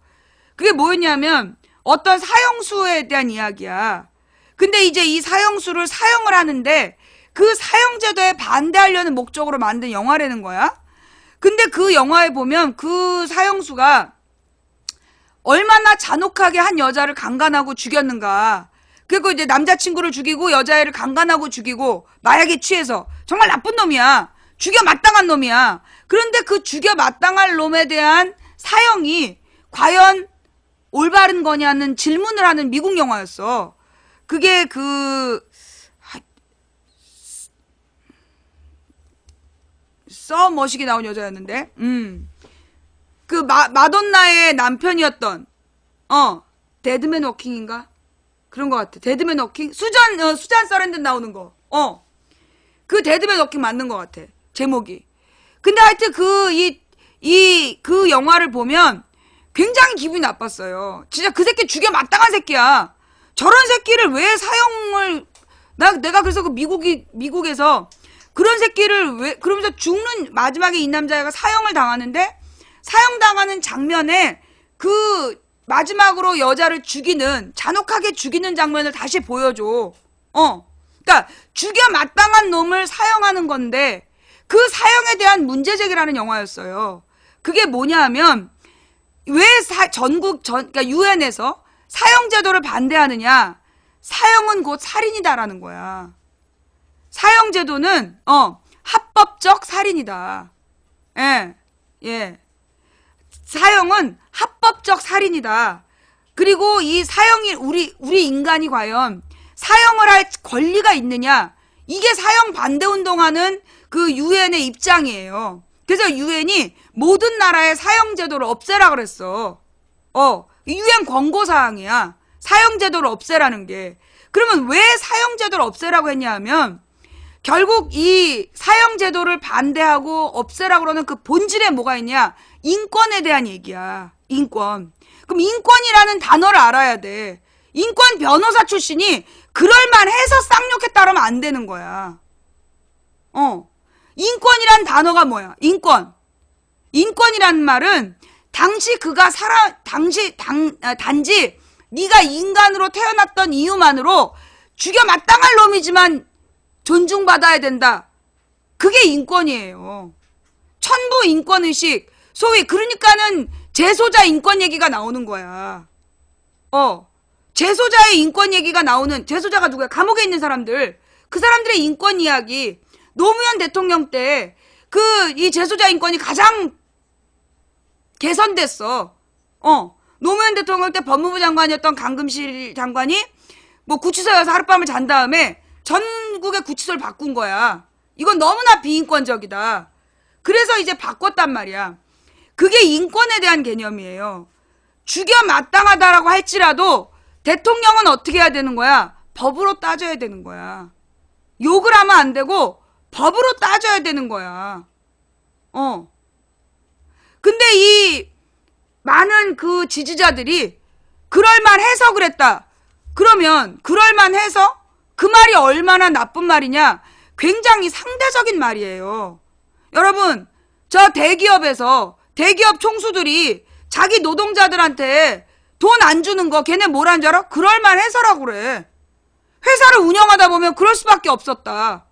그게 뭐였냐면 어떤 사형수에 대한 이야기야. 근데 이제 이 사형수를 사형을 하는데 그 사형제도에 반대하려는 목적으로 만든 영화라는 거야. 근데 그 영화에 보면 그 사형수가 얼마나 잔혹하게 한 여자를 강간하고 죽였는가. 그리고 이제 남자친구를 죽이고 여자애를 강간하고 죽이고 마약에 취해서 정말 나쁜 놈이야. 죽여 마땅한 놈이야. 그런데 그 죽여 마땅할 놈에 대한 사형이 과연 올바른 거냐는 질문을 하는 미국 영화였어. 그게 멋있게 나온 여자였는데 마돈나의 남편이었던 데드맨 워킹인가? 그런 것 같아. 데드맨 워킹? 수잔 서랜든 나오는 거. 그 데드맨 워킹 맞는 것 같아. 제목이. 근데 하여튼 그 영화를 보면 굉장히 기분이 나빴어요. 진짜 그 새끼 죽여 마땅한 새끼야. 저런 새끼를 왜 사형을, 내가 그래서 그 미국에서 그런 새끼를 왜, 그러면서 죽는, 마지막에 이 남자애가 사형을 당하는데, 사형당하는 장면에 그 마지막으로 여자를 죽이는, 잔혹하게 죽이는 장면을 다시 보여줘. 그러니까 죽여 마땅한 놈을 사형하는 건데, 그 사형에 대한 문제제기라는 영화였어요. 그게 뭐냐 하면, 왜 그러니까 유엔에서 사형제도를 반대하느냐? 사형은 곧 살인이다라는 거야. 사형제도는, 합법적 살인이다. 예, 예. 사형은 합법적 살인이다. 그리고 이 사형이, 우리 인간이 과연 사형을 할 권리가 있느냐? 이게 사형 반대 운동하는 그 유엔의 입장이에요. 그래서 유엔이 모든 나라의 사형제도를 없애라 그랬어. 유엔 권고사항이야. 사형제도를 없애라는 게. 그러면 왜 사형제도를 없애라고 했냐 하면, 결국 이 사형제도를 반대하고 없애라고 그러는 그 본질에 뭐가 있냐? 인권에 대한 얘기야. 인권. 그럼 인권이라는 단어를 알아야 돼. 인권 변호사 출신이 그럴만 해서 쌍욕했다 그러면 안 되는 거야. 인권이란 단어가 뭐야? 인권. 인권이란 말은 단지 네가 인간으로 태어났던 이유만으로 죽여 마땅할 놈이지만 존중받아야 된다. 그게 인권이에요. 천부 인권의식. 소위 그러니까는 재소자 인권 얘기가 나오는 거야. 재소자의 인권 얘기가 나오는, 재소자가 누구야? 감옥에 있는 사람들. 그 사람들의 인권 이야기. 노무현 대통령 때 이 재소자 인권이 가장 개선됐어. 노무현 대통령 때 법무부 장관이었던 강금실 장관이 뭐 구치소에 와서 하룻밤을 잔 다음에 전국의 구치소를 바꾼 거야. 이건 너무나 비인권적이다. 그래서 이제 바꿨단 말이야. 그게 인권에 대한 개념이에요. 죽여 마땅하다라고 할지라도 대통령은 어떻게 해야 되는 거야? 법으로 따져야 되는 거야. 욕을 하면 안 되고 법으로 따져야 되는 거야. 근데 이 많은 그 지지자들이 그럴만해서 그랬다. 그러면 그럴만해서 그 말이 얼마나 나쁜 말이냐? 굉장히 상대적인 말이에요. 여러분, 저 대기업에서 대기업 총수들이 자기 노동자들한테 돈 안 주는 거 걔네 뭐라는 줄 알아? 그럴만해서라고 그래. 회사를 운영하다 보면 그럴 수밖에 없었다.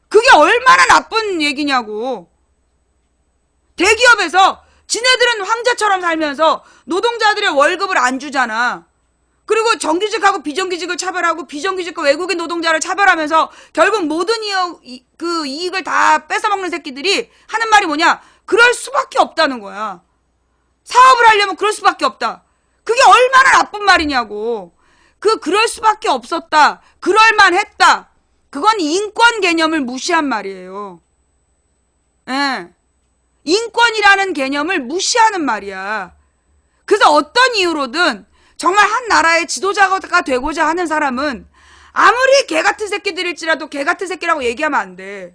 그게 얼마나 나쁜 얘기냐고. 대기업에서 지네들은 황제처럼 살면서 노동자들의 월급을 안 주잖아. 그리고 정규직하고 비정규직을 차별하고 비정규직과 외국인 노동자를 차별하면서 결국 모든 이익을 다 뺏어먹는 새끼들이 하는 말이 뭐냐? 그럴 수밖에 없다는 거야. 사업을 하려면 그럴 수밖에 없다. 그게 얼마나 나쁜 말이냐고. 그럴 수밖에 없었다. 그럴만했다. 그건 인권 개념을 무시한 말이에요. 예. 인권이라는 개념을 무시하는 말이야. 그래서 어떤 이유로든 정말 한 나라의 지도자가 되고자 하는 사람은 아무리 개같은 새끼들일지라도 개같은 새끼라고 얘기하면 안 돼.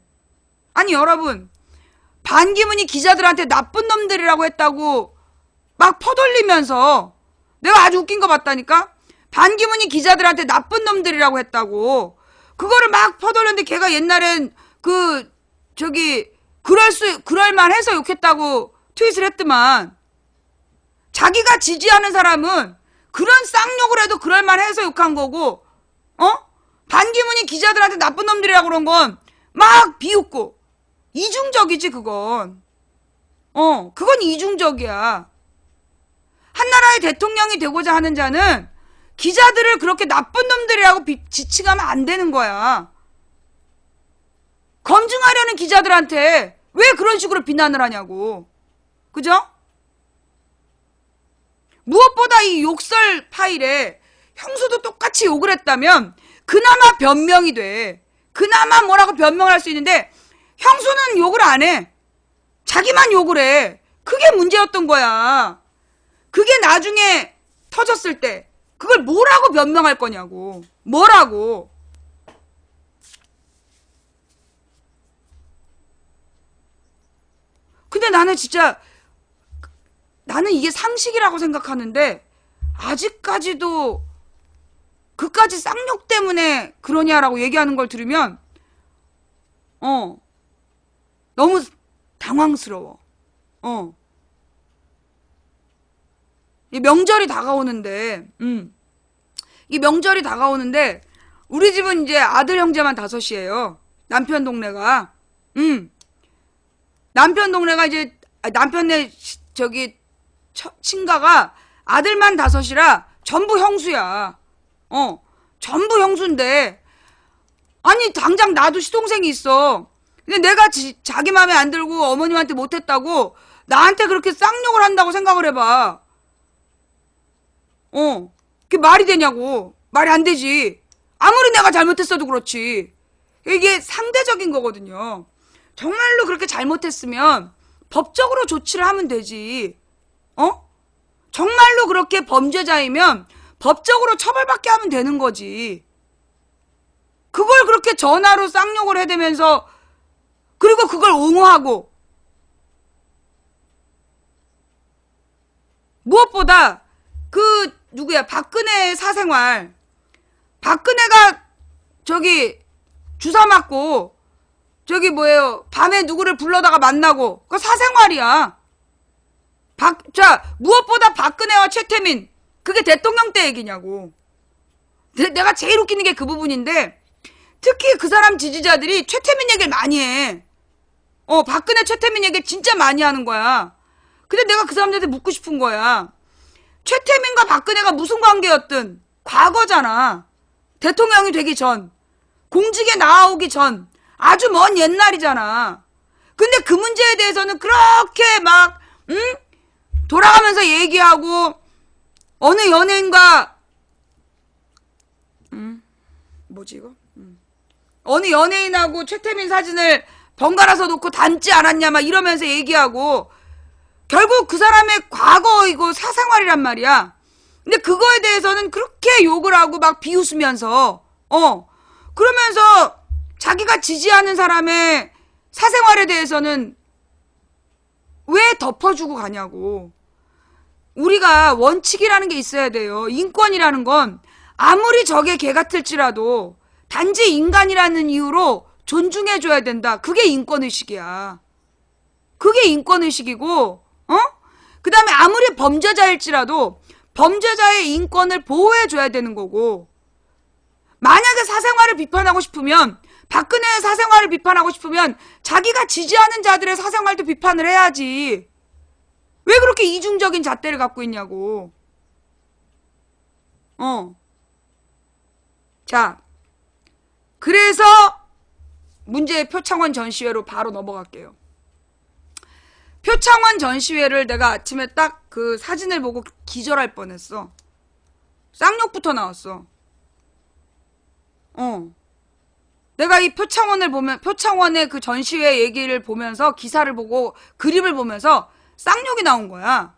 아니 여러분, 반기문이 기자들한테 나쁜 놈들이라고 했다고 막 퍼돌리면서, 내가 아주 웃긴 거 봤다니까? 반기문이 기자들한테 나쁜 놈들이라고 했다고 그거를 막 퍼돌렸는데 걔가 옛날엔 그럴만해서 욕했다고 트윗을 했더만, 자기가 지지하는 사람은 그런 쌍욕을 해도 그럴만해서 욕한 거고, 반기문이 기자들한테 나쁜 놈들이라고 그런 건 막 비웃고, 이중적이지 그건. 그건 이중적이야. 한 나라의 대통령이 되고자 하는 자는 기자들을 그렇게 나쁜 놈들이라고 지칭하면 안 되는 거야. 검증하려는 기자들한테 왜 그런 식으로 비난을 하냐고. 그죠? 무엇보다 이 욕설 파일에 형수도 똑같이 욕을 했다면 그나마 변명이 돼. 그나마 뭐라고 변명을 할 수 있는데 형수는 욕을 안 해. 자기만 욕을 해. 그게 문제였던 거야. 그게 나중에 터졌을 때 그걸 뭐라고 변명할 거냐고. 뭐라고. 근데 나는 진짜 나는 이게 상식이라고 생각하는데 아직까지도 그까지 쌍욕 때문에 그러냐라고 얘기하는 걸 들으면 너무 당황스러워. 이 명절이 다가오는데 이 명절이 다가오는데 우리 집은 이제 아들 형제만 5이에요. 남편 동네가 남편 동네가 이제 남편네 저기 친가가 아들만 5이라 전부 형수야. 전부 형수인데 아니 당장 나도 시동생이 있어. 근데 내가 자기 맘에 안 들고 어머님한테 못했다고 나한테 그렇게 쌍욕을 한다고 생각을 해봐. 그게 말이 되냐고. 말이 안 되지. 아무리 내가 잘못했어도 그렇지. 이게 상대적인 거거든요. 정말로 그렇게 잘못했으면 법적으로 조치를 하면 되지. 정말로 그렇게 범죄자이면 법적으로 처벌받게 하면 되는 거지. 그걸 그렇게 전화로 쌍욕을 해대면서 그리고 그걸 옹호하고 무엇보다 그 누구야 박근혜의 사생활 박근혜가 저기 주사 맞고 저기 뭐예요 밤에 누구를 불러다가 만나고 그거 사생활이야. 자 무엇보다 박근혜와 최태민 그게 대통령 때 얘기냐고. 내가 제일 웃기는 게 그 부분인데 특히 그 사람 지지자들이 최태민 얘기를 많이 해. 박근혜 최태민 얘기를 진짜 많이 하는 거야. 근데 내가 그 사람들한테 묻고 싶은 거야. 최태민과 박근혜가 무슨 관계였든 과거잖아. 대통령이 되기 전 공직에 나오기 전 아주 먼 옛날이잖아. 근데 그 문제에 대해서는 그렇게 막 돌아가면서 얘기하고 어느 연예인과 뭐지 이거? 어느 연예인하고 최태민 사진을 번갈아서 놓고 닮지 않았냐 막 이러면서 얘기하고 결국 그 사람의 과거이고 사생활이란 말이야. 근데 그거에 대해서는 그렇게 욕을 하고 막 비웃으면서 그러면서 자기가 지지하는 사람의 사생활에 대해서는 왜 덮어주고 가냐고. 우리가 원칙이라는 게 있어야 돼요. 인권이라는 건 아무리 적의 개 같을지라도 단지 인간이라는 이유로 존중해줘야 된다. 그게 인권의식이야. 그게 인권의식이고 그 다음에 아무리 범죄자일지라도 범죄자의 인권을 보호해줘야 되는 거고 만약에 사생활을 비판하고 싶으면 박근혜의 사생활을 비판하고 싶으면 자기가 지지하는 자들의 사생활도 비판을 해야지. 왜 그렇게 이중적인 잣대를 갖고 있냐고. 자, 그래서 문제의 표창원 전시회로 바로 넘어갈게요. 표창원 전시회를 내가 아침에 딱 그 사진을 보고 기절할 뻔했어. 쌍욕부터 나왔어. 내가 이 표창원을 보면 표창원의 그 전시회 얘기를 보면서 기사를 보고 그림을 보면서 쌍욕이 나온 거야.